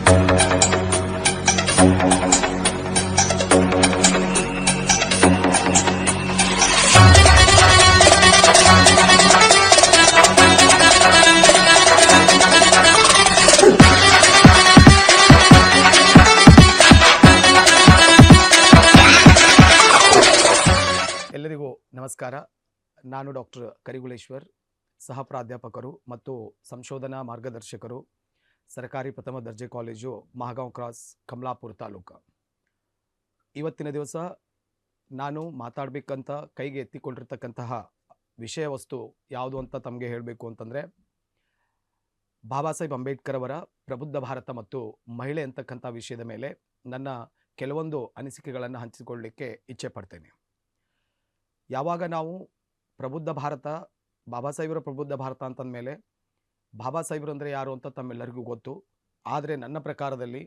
ಎಲ್ಲರಿಗೂ ನಮಸ್ಕಾರ. ನಾನು ಡಾಕ್ಟರ್ ಕರಿಗುಳೇಶ್ವರ್, ಸಹ ಪ್ರಾಧ್ಯಾಪಕರು ಮತ್ತು ಸಂಶೋಧನಾ ಮಾರ್ಗದರ್ಶಕರು, ಸರ್ಕಾರಿ ಪ್ರಥಮ ದರ್ಜೆ ಕಾಲೇಜು, ಮಹಗಾಂವ್ ಕ್ರಾಸ್, ಕಮಲಾಪುರ ತಾಲೂಕು. ಇವತ್ತಿನ ದಿವಸ ನಾನು ಮಾತಾಡಬೇಕಂತ ಕೈಗೆ ಎತ್ತಿಕೊಂಡಿರ್ತಕ್ಕಂತಹ ವಿಷಯ ವಸ್ತು ಯಾವುದು ಅಂತ ತಮಗೆ ಹೇಳಬೇಕು ಅಂತಂದರೆ, ಬಾಬಾ ಸಾಹೇಬ್ ಅಂಬೇಡ್ಕರ್ ಅವರ ಪ್ರಬುದ್ಧ ಭಾರತ ಮತ್ತು ಮಹಿಳೆ ಅಂತಕ್ಕಂಥ ವಿಷಯದ ಮೇಲೆ ನನ್ನ ಕೆಲವೊಂದು ಅನಿಸಿಕೆಗಳನ್ನು ಹಂಚಿಕೊಳ್ಳಲಿಕ್ಕೆ ಇಚ್ಛೆ ಪಡ್ತೇನೆ. ಯಾವಾಗ ನಾವು ಪ್ರಬುದ್ಧ ಭಾರತ, ಬಾಬಾ ಸಾಹೇಬರ ಪ್ರಬುದ್ಧ ಭಾರತ ಅಂತಂದಮೇಲೆ ಬಾಬಾ ಸಾಹೇಬರು ಅಂದರೆ ಯಾರು ಅಂತ ತಮ್ಮೆಲ್ಲರಿಗೂ ಗೊತ್ತು. ಆದರೆ ನನ್ನ ಪ್ರಕಾರದಲ್ಲಿ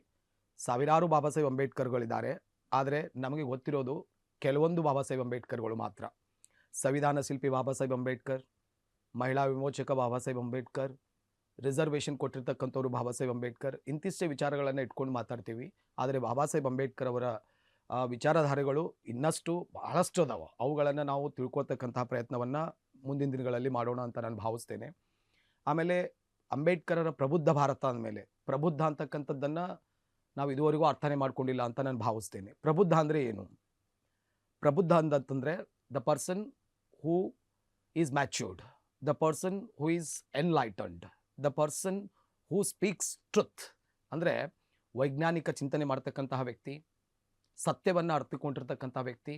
ಸಾವಿರಾರು ಬಾಬಾ ಸಾಹೇಬ್ ಅಂಬೇಡ್ಕರ್ಗಳಿದ್ದಾರೆ. ಆದರೆ ನಮಗೆ ಗೊತ್ತಿರೋದು ಕೆಲವೊಂದು ಬಾಬಾ ಸಾಹೇಬ್ ಅಂಬೇಡ್ಕರ್ಗಳು ಮಾತ್ರ. ಸಂವಿಧಾನ ಶಿಲ್ಪಿ ಬಾಬಾ ಸಾಹೇಬ್ ಅಂಬೇಡ್ಕರ್, ಮಹಿಳಾ ವಿಮೋಚಕ ಬಾಬಾ ಸಾಹೇಬ್ ಅಂಬೇಡ್ಕರ್, ರಿಸರ್ವೇಷನ್ ಕೊಟ್ಟಿರ್ತಕ್ಕಂಥವ್ರು ಬಾಬಾ ಸಾಹೇಬ್ ಅಂಬೇಡ್ಕರ್, ಇಂತಿಷ್ಟೇ ವಿಚಾರಗಳನ್ನು ಇಟ್ಕೊಂಡು ಮಾತಾಡ್ತೀವಿ. ಆದರೆ ಬಾಬಾ ಸಾಹೇಬ್ ಅಂಬೇಡ್ಕರ್ ಅವರ ವಿಚಾರಧಾರೆಗಳು ಇನ್ನಷ್ಟು ಬಹಳಷ್ಟು ಅದಾವ. ಅವುಗಳನ್ನು ನಾವು ತಿಳ್ಕೊಳ್ತಕ್ಕಂತಹ ಪ್ರಯತ್ನವನ್ನು ಮುಂದಿನ ದಿನಗಳಲ್ಲಿ ಮಾಡೋಣ ಅಂತ ನಾನು ಭಾವಿಸ್ತೇನೆ. ಆಮೇಲೆ ಅಂಬೇಡ್ಕರರ ಪ್ರಬುದ್ಧ ಭಾರತ ಅಂದಮೇಲೆ ಪ್ರಬುದ್ಧ ಅಂತಕ್ಕಂಥದ್ದನ್ನು ನಾವು ಇದುವರೆಗೂ ಅರ್ಥನೇ ಮಾಡ್ಕೊಂಡಿಲ್ಲ ಅಂತ ನಾನು ಭಾವಿಸ್ತೇನೆ. ಪ್ರಬುದ್ಧ ಅಂದರೆ ಏನು? ಪ್ರಬುದ್ಧ ಅಂತಂದರೆ the person who is matured, the person who is enlightened, the person who speaks truth. ಅಂದರೆ ವೈಜ್ಞಾನಿಕ ಚಿಂತನೆ ಮಾಡ್ತಕ್ಕಂತಹ ವ್ಯಕ್ತಿ, ಸತ್ಯವನ್ನು ಅರ್ಥಕೊಂಡಿರ್ತಕ್ಕಂಥ ವ್ಯಕ್ತಿ,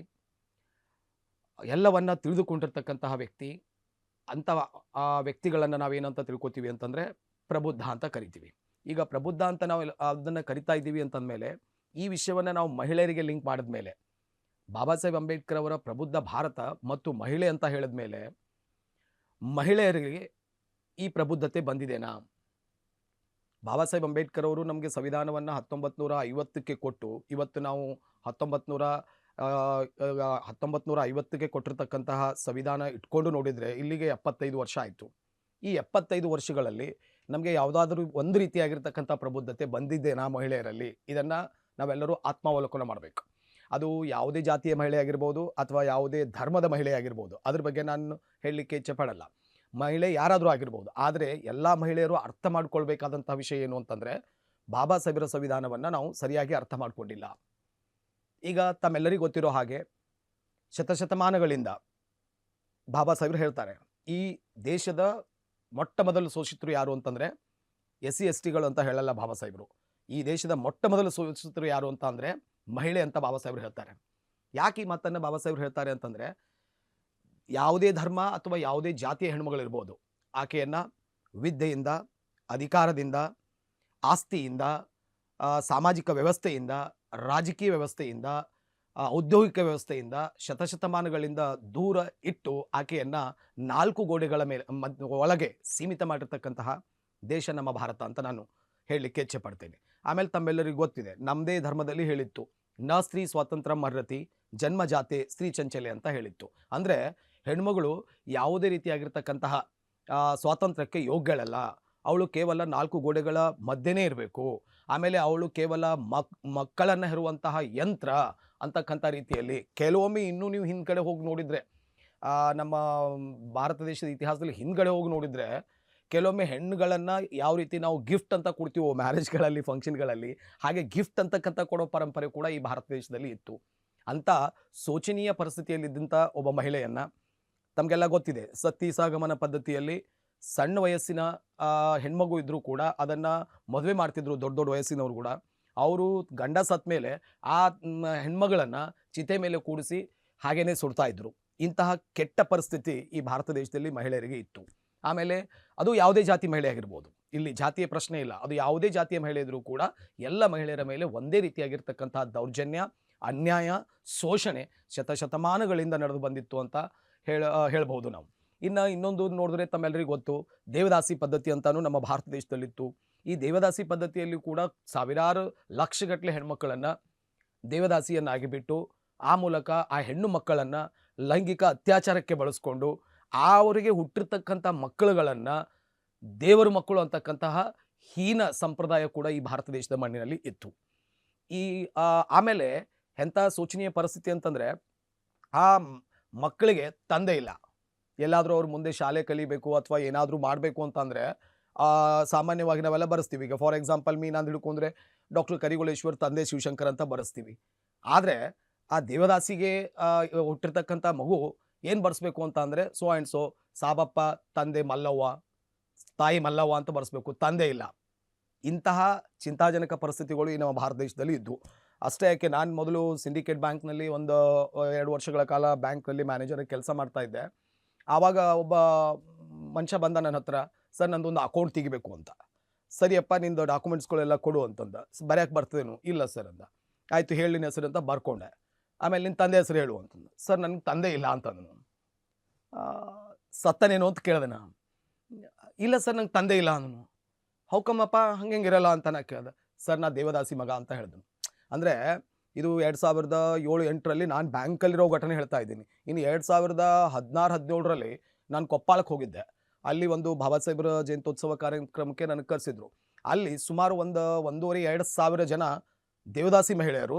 ಎಲ್ಲವನ್ನ ತಿಳಿದುಕೊಂಡಿರ್ತಕ್ಕಂತಹ ವ್ಯಕ್ತಿ. ಅಂಥ ಆ ವ್ಯಕ್ತಿಗಳನ್ನು ನಾವೇನಂತ ತಿಳ್ಕೊತೀವಿ ಅಂತಂದರೆ ಪ್ರಬುದ್ಧ ಅಂತ ಕರಿತೀವಿ. ಈಗ ಪ್ರಬುದ್ಧ ಅಂತ ನಾವು ಅದನ್ನು ಕರಿತಾ ಇದ್ದೀವಿ ಅಂತಂದಮೇಲೆ ಈ ವಿಷಯವನ್ನು ನಾವು ಮಹಿಳೆಯರಿಗೆ ಲಿಂಕ್ ಮಾಡಿದ್ಮೇಲೆ, ಬಾಬಾ ಸಾಹೇಬ್ ಅಂಬೇಡ್ಕರ್ ಅವರ ಪ್ರಬುದ್ಧ ಭಾರತ ಮತ್ತು ಮಹಿಳೆ ಅಂತ ಹೇಳಿದ್ಮೇಲೆ ಮಹಿಳೆಯರಿಗೆ ಈ ಪ್ರಬುದ್ಧತೆ ಬಂದಿದೆನಾ? ಬಾಬಾ ಸಾಹೇಬ್ ಅಂಬೇಡ್ಕರ್ ಅವರು ನಮಗೆ ಸಂವಿಧಾನವನ್ನು 1950ಕ್ಕೆ ಕೊಟ್ಟು, ಇವತ್ತು ನಾವು 1950ಕ್ಕೆ ಕೊಟ್ಟಿರ್ತಕ್ಕಂತಹ ಸಂವಿಧಾನ ಇಟ್ಕೊಂಡು ನೋಡಿದರೆ ಇಲ್ಲಿಗೆ 75 ವರ್ಷ ಆಯಿತು. ಈ 75 ವರ್ಷಗಳಲ್ಲಿ ನಮಗೆ ಯಾವುದಾದ್ರೂ ಒಂದು ರೀತಿಯಾಗಿರ್ತಕ್ಕಂಥ ಪ್ರಬುದ್ಧತೆ ಬಂದಿದ್ದೇನಾ ಮಹಿಳೆಯರಲ್ಲಿ? ಇದನ್ನು ನಾವೆಲ್ಲರೂ ಆತ್ಮಾವಲೋಕನ ಮಾಡಬೇಕು. ಅದು ಯಾವುದೇ ಜಾತಿಯ ಮಹಿಳೆ ಆಗಿರ್ಬೋದು ಅಥವಾ ಯಾವುದೇ ಧರ್ಮದ ಮಹಿಳೆ ಆಗಿರ್ಬೋದು, ಅದ್ರ ಬಗ್ಗೆ ನಾನು ಹೇಳಲಿಕ್ಕೆ ಇಚ್ಛೆ ಪಡಲ್ಲ. ಮಹಿಳೆ ಯಾರಾದರೂ ಆಗಿರ್ಬೋದು. ಆದರೆ ಎಲ್ಲ ಮಹಿಳೆಯರು ಅರ್ಥ ಮಾಡ್ಕೊಳ್ಬೇಕಾದಂಥ ವಿಷಯ ಏನು ಅಂತಂದರೆ, ಬಾಬಾ ಸಾಹೇಬರ ಸಂವಿಧಾನವನ್ನು ನಾವು ಸರಿಯಾಗಿ ಅರ್ಥ ಮಾಡ್ಕೊಂಡಿಲ್ಲ. ಈಗ ತಮ್ಮೆಲ್ಲರಿಗೂ ಗೊತ್ತಿರೋ ಹಾಗೆ ಶತಶತಮಾನಗಳಿಂದ ಬಾಬಾ ಸಾಹೇಬರು ಹೇಳ್ತಾರೆ, ಈ ದೇಶದ ಮೊಟ್ಟ ಮೊದಲು ಶೋಷಿತರು ಯಾರು ಅಂತಂದರೆ SC STಗಳು ಅಂತ ಹೇಳಲ್ಲ ಬಾಬಾ ಸಾಹೇಬರು. ಈ ದೇಶದ ಮೊಟ್ಟ ಮೊದಲು ಶೋಷಿತರು ಯಾರು ಅಂತ ಅಂದರೆ ಮಹಿಳೆ ಅಂತ ಬಾಬಾ ಸಾಹೇಬರು ಹೇಳ್ತಾರೆ. ಯಾಕೆ ಈ ಮಾತನ್ನು ಬಾಬಾ ಸಾಹೇಬರು ಹೇಳ್ತಾರೆ ಅಂತಂದರೆ, ಯಾವುದೇ ಧರ್ಮ ಅಥವಾ ಯಾವುದೇ ಜಾತಿಯ ಹೆಣ್ಮಗಳಿರ್ಬೋದು, ಆಕೆಯನ್ನು ವಿದ್ಯೆಯಿಂದ, ಅಧಿಕಾರದಿಂದ, ಆಸ್ತಿಯಿಂದ, ಸಾಮಾಜಿಕ ವ್ಯವಸ್ಥೆಯಿಂದ, ರಾಜಕೀಯ ವ್ಯವಸ್ಥೆಯಿಂದ, ಔದ್ಯೋಗಿಕ ವ್ಯವಸ್ಥೆಯಿಂದ ಶತಶತಮಾನಗಳಿಂದ ದೂರ ಇಟ್ಟು ಆಕೆಯನ್ನು 4 ಗೋಡೆಗಳ ಮೇಲೆ ಒಳಗೆ ಸೀಮಿತ ಮಾಡಿರ್ತಕ್ಕಂತಹ ದೇಶ ನಮ್ಮ ಭಾರತ ಅಂತ ನಾನು ಹೇಳಲಿಕ್ಕೆ ಇಚ್ಛೆ ಪಡ್ತೇನೆ. ಆಮೇಲೆ ತಮ್ಮೆಲ್ಲರಿಗೂ ಗೊತ್ತಿದೆ, ನಮ್ಮದೇ ಧರ್ಮದಲ್ಲಿ ಹೇಳಿತ್ತು, ನ ಸ್ತ್ರೀ ಸ್ವಾತಂತ್ರ್ಯ ಮರ್ರತಿ ಜನ್ಮ ಜಾತೆ ಸ್ತ್ರೀ ಚಂಚಲೆ ಅಂತ ಹೇಳಿತ್ತು. ಅಂದರೆ ಹೆಣ್ಮಗಳು ಯಾವುದೇ ರೀತಿಯಾಗಿರ್ತಕ್ಕಂತಹ ಸ್ವಾತಂತ್ರ್ಯಕ್ಕೆ ಯೋಗ್ಯಳಲ್ಲ. ಅವಳು ಕೇವಲ 4 ಗೋಡೆಗಳ ಮಧ್ಯೆನೇ ಇರಬೇಕು. ಆಮೇಲೆ ಅವಳು ಕೇವಲ ಮಕ್ಕಳನ್ನು ಹೆರುವಂತಹ ಯಂತ್ರ ಅಂತಕ್ಕಂಥ ರೀತಿಯಲ್ಲಿ ಕೆಲವೊಮ್ಮೆ ಇನ್ನೂ ನೀವು ಹಿಂದ್ಗಡೆ ಹೋಗಿ ನೋಡಿದರೆ, ನಮ್ಮ ಭಾರತ ದೇಶದ ಇತಿಹಾಸದಲ್ಲಿ ಹಿಂದ್ಗಡೆ ಹೋಗಿ ನೋಡಿದರೆ, ಕೆಲವೊಮ್ಮೆ ಹೆಣ್ಣುಗಳನ್ನು ಯಾವ ರೀತಿ ನಾವು ಗಿಫ್ಟ್ ಅಂತ ಕೊಡ್ತೀವೋ ಮ್ಯಾರೇಜ್ಗಳಲ್ಲಿ, ಫಂಕ್ಷನ್ಗಳಲ್ಲಿ, ಹಾಗೆ ಗಿಫ್ಟ್ ಅಂತಕ್ಕಂಥ ಕೊಡೋ ಪರಂಪರೆ ಕೂಡ ಈ ಭಾರತ ದೇಶದಲ್ಲಿ ಇತ್ತು. ಅಂಥ ಶೋಚನೀಯ ಪರಿಸ್ಥಿತಿಯಲ್ಲಿದ್ದಂಥ ಒಬ್ಬ ಮಹಿಳೆಯನ್ನು, ತಮಗೆಲ್ಲ ಗೊತ್ತಿದೆ, ಸತಿ ಸಹಗಮನ ಪದ್ಧತಿಯಲ್ಲಿ ಸಣ್ಣ ವಯಸ್ಸಿನ ಹೆಣ್ಮಗು ಇದ್ದರೂ ಕೂಡ ಅದನ್ನು ಮದುವೆ ಮಾಡ್ತಿದ್ರು. ದೊಡ್ಡ ದೊಡ್ಡ ವಯಸ್ಸಿನವರು ಕೂಡ ಅವರು ಗಂಡ ಸತ್ತ ಮೇಲೆ ಆ ಹೆಣ್ಮಗಳನ್ನು ಚಿತೆ ಮೇಲೆ ಕೂಡಿಸಿ ಹಾಗೇನೆ ಸುಡ್ತಾ ಇದ್ರು. ಇಂತಹ ಕೆಟ್ಟ ಪರಿಸ್ಥಿತಿ ಈ ಭಾರತ ದೇಶದಲ್ಲಿ ಮಹಿಳೆಯರಿಗೆ ಇತ್ತು. ಆಮೇಲೆ ಅದು ಯಾವುದೇ ಜಾತಿ ಮಹಿಳೆ ಆಗಿರ್ಬೋದು, ಇಲ್ಲಿ ಜಾತಿಯ ಪ್ರಶ್ನೆ ಇಲ್ಲ. ಅದು ಯಾವುದೇ ಜಾತಿಯ ಮಹಿಳೆ ಇದ್ದರೂ ಕೂಡ ಎಲ್ಲ ಮಹಿಳೆಯರ ಮೇಲೆ ಒಂದೇ ರೀತಿಯಾಗಿರ್ತಕ್ಕಂತಹ ದೌರ್ಜನ್ಯ, ಅನ್ಯಾಯ, ಶೋಷಣೆ ಶತಶತಮಾನಗಳಿಂದ ನಡೆದು ಬಂದಿತ್ತು ಅಂತ ಹೇಳ್ಬೋದು ನಾವು. ಇನ್ನೊಂದು ನೋಡಿದ್ರೆ ತಮ್ಮೆಲ್ಲರಿಗೂ ಗೊತ್ತು, ದೇವದಾಸಿ ಪದ್ಧತಿ ಅಂತಾನು ನಮ್ಮ ಭಾರತ ದೇಶದಲ್ಲಿತ್ತು. ಈ ದೇವದಾಸಿ ಪದ್ಧತಿಯಲ್ಲಿ ಕೂಡ ಸಾವಿರಾರು ಲಕ್ಷಗಟ್ಟಲೆ ಹೆಣ್ಮಕ್ಕಳನ್ನು ದೇವದಾಸಿಯನ್ನಾಗಿ ಬಿಟ್ಟು ಆ ಮೂಲಕ ಆ ಹೆಣ್ಣು ಮಕ್ಕಳನ್ನು ಲೈಂಗಿಕ ಅತ್ಯಾಚಾರಕ್ಕೆ ಬಳಸ್ಕೊಂಡು ಅವರಿಗೆ ಹುಟ್ಟಿರ್ತಕ್ಕಂಥ ಮಕ್ಕಳುಗಳನ್ನು ದೇವರು ಮಕ್ಕಳು ಅಂತಕ್ಕಂತಹ ಹೀನ ಸಂಪ್ರದಾಯ ಕೂಡ ಈ ಭಾರತ ದೇಶದ ಮಣ್ಣಿನಲ್ಲಿ ಇತ್ತು. ಈ ಆಮೇಲೆ ಎಂಥ ಶೋಚನೀಯ ಪರಿಸ್ಥಿತಿ ಅಂತಂದರೆ, ಆ ಮಕ್ಕಳಿಗೆ ತಂದೆ ಇಲ್ಲ. ಎಲ್ಲಾದರೂ ಅವ್ರು ಮುಂದೆ ಶಾಲೆ ಕಲಿಬೇಕು ಅಥವಾ ಏನಾದರೂ ಮಾಡಬೇಕು ಅಂತಂದರೆ ಸಾಮಾನ್ಯವಾಗಿ ನಾವೆಲ್ಲ ಬರೆಸ್ತೀವಿ. ಈಗ ಫಾರ್ ಎಕ್ಸಾಂಪಲ್ ನಾನು ಹಿಡ್ಕೊಂಡ್ರೆ ಡಾಕ್ಟರ್ ಕರಿಗೊಳೇಶ್ವರ್ ತಂದೆ ಶಿವಶಂಕರ್ ಅಂತ ಬರೆಸ್ತೀವಿ. ಆದರೆ ಆ ದೇವದಾಸಿಗೆ ಹುಟ್ಟಿರ್ತಕ್ಕಂಥ ಮಗು ಏನು ಬರೆಸ್ಬೇಕು ಅಂತ ಅಂದರೆ ಸೋ ಆ್ಯಂಡ್ ಸೋ ಸಾಬಪ್ಪ, ತಂದೆ ಮಲ್ಲವ್ವ, ತಾಯಿ ಮಲ್ಲವ್ವ ಅಂತ ಬರೆಸ್ಬೇಕು. ತಂದೆ ಇಲ್ಲ. ಇಂತಹ ಚಿಂತಾಜನಕ ಪರಿಸ್ಥಿತಿಗಳು ಈ ನಮ್ಮ ಭಾರತ ದೇಶದಲ್ಲಿ ಇದ್ದವು. ಅಷ್ಟೇ ಯಾಕೆ, ನಾನು ಮೊದಲು ಸಿಂಡಿಕೇಟ್ ಬ್ಯಾಂಕ್ನಲ್ಲಿ ಒಂದು 2 ವರ್ಷಗಳ ಕಾಲ ಬ್ಯಾಂಕ್ನಲ್ಲಿ ಮ್ಯಾನೇಜರಾಗಿ ಕೆಲಸ ಮಾಡ್ತಾ ಇದ್ದೆ. ಆವಾಗ ಒಬ್ಬ ಮನುಷ್ಯ ಬಂದ ನನ್ನ ಹತ್ರ, ಸರ್ ನಂದೊಂದು ಅಕೌಂಟ್ ತೆಗಿಬೇಕು ಅಂತ. ಸರಿಯಪ್ಪ, ನಿಂದು ಡಾಕ್ಯುಮೆಂಟ್ಸ್ಗಳೆಲ್ಲ ಕೊಡು ಅಂತಂದ. ಬರೆಯೋಕ್ಕೆ ಬರ್ತದೇನು? ಇಲ್ಲ ಸರ್ ಅಂದ. ಆಯಿತು, ಹೇಳಿ ನಿನ್ನ ಹೆಸರು ಅಂತ ಬರ್ಕೊಂಡೆ. ಆಮೇಲೆ ನಿನ್ನ ತಂದೆ ಹೆಸರು ಹೇಳು ಅಂತಂದ. ಸರ್ ನನಗೆ ತಂದೆ ಇಲ್ಲ ಅಂತಂದನು. ಸತ್ತನೇನು ಅಂತ ಕೇಳಿದೆ ನಾನು. ಇಲ್ಲ ಸರ್ ನಂಗೆ ತಂದೆ ಇಲ್ಲ ಅಂದನು. ಹೌಕಮ್ಮಪ್ಪ ಹಂಗಿರಲ್ಲ ಅಂತ ನಾ ಕೇಳಿದೆ. ಸರ್ ನಾ ದೇವದಾಸಿ ಮಗ ಅಂತ ಹೇಳಿದನು. ಅಂದರೆ ಇದು 2007-8ರಲ್ಲಿ ನಾನು ಬ್ಯಾಂಕಲ್ಲಿರೋ ಘಟನೆ ಹೇಳ್ತಾ ಇದ್ದೀನಿ. ಇನ್ನು 2016-17ರಲ್ಲಿ ನಾನು ಕೊಪ್ಪಾಳಕ್ಕೆ ಹೋಗಿದ್ದೆ. ಅಲ್ಲಿ ಒಂದು ಬಾಬಾ ಸಾಹೇಬ್ರ ಜಯಂತ್ಯೋತ್ಸವ ಕಾರ್ಯಕ್ರಮಕ್ಕೆ ನನಗೆ ಕರೆಸಿದ್ರು. ಅಲ್ಲಿ ಸುಮಾರು 1,500-2 ಸಾವಿರ ಜನ ದೇವದಾಸಿ ಮಹಿಳೆಯರು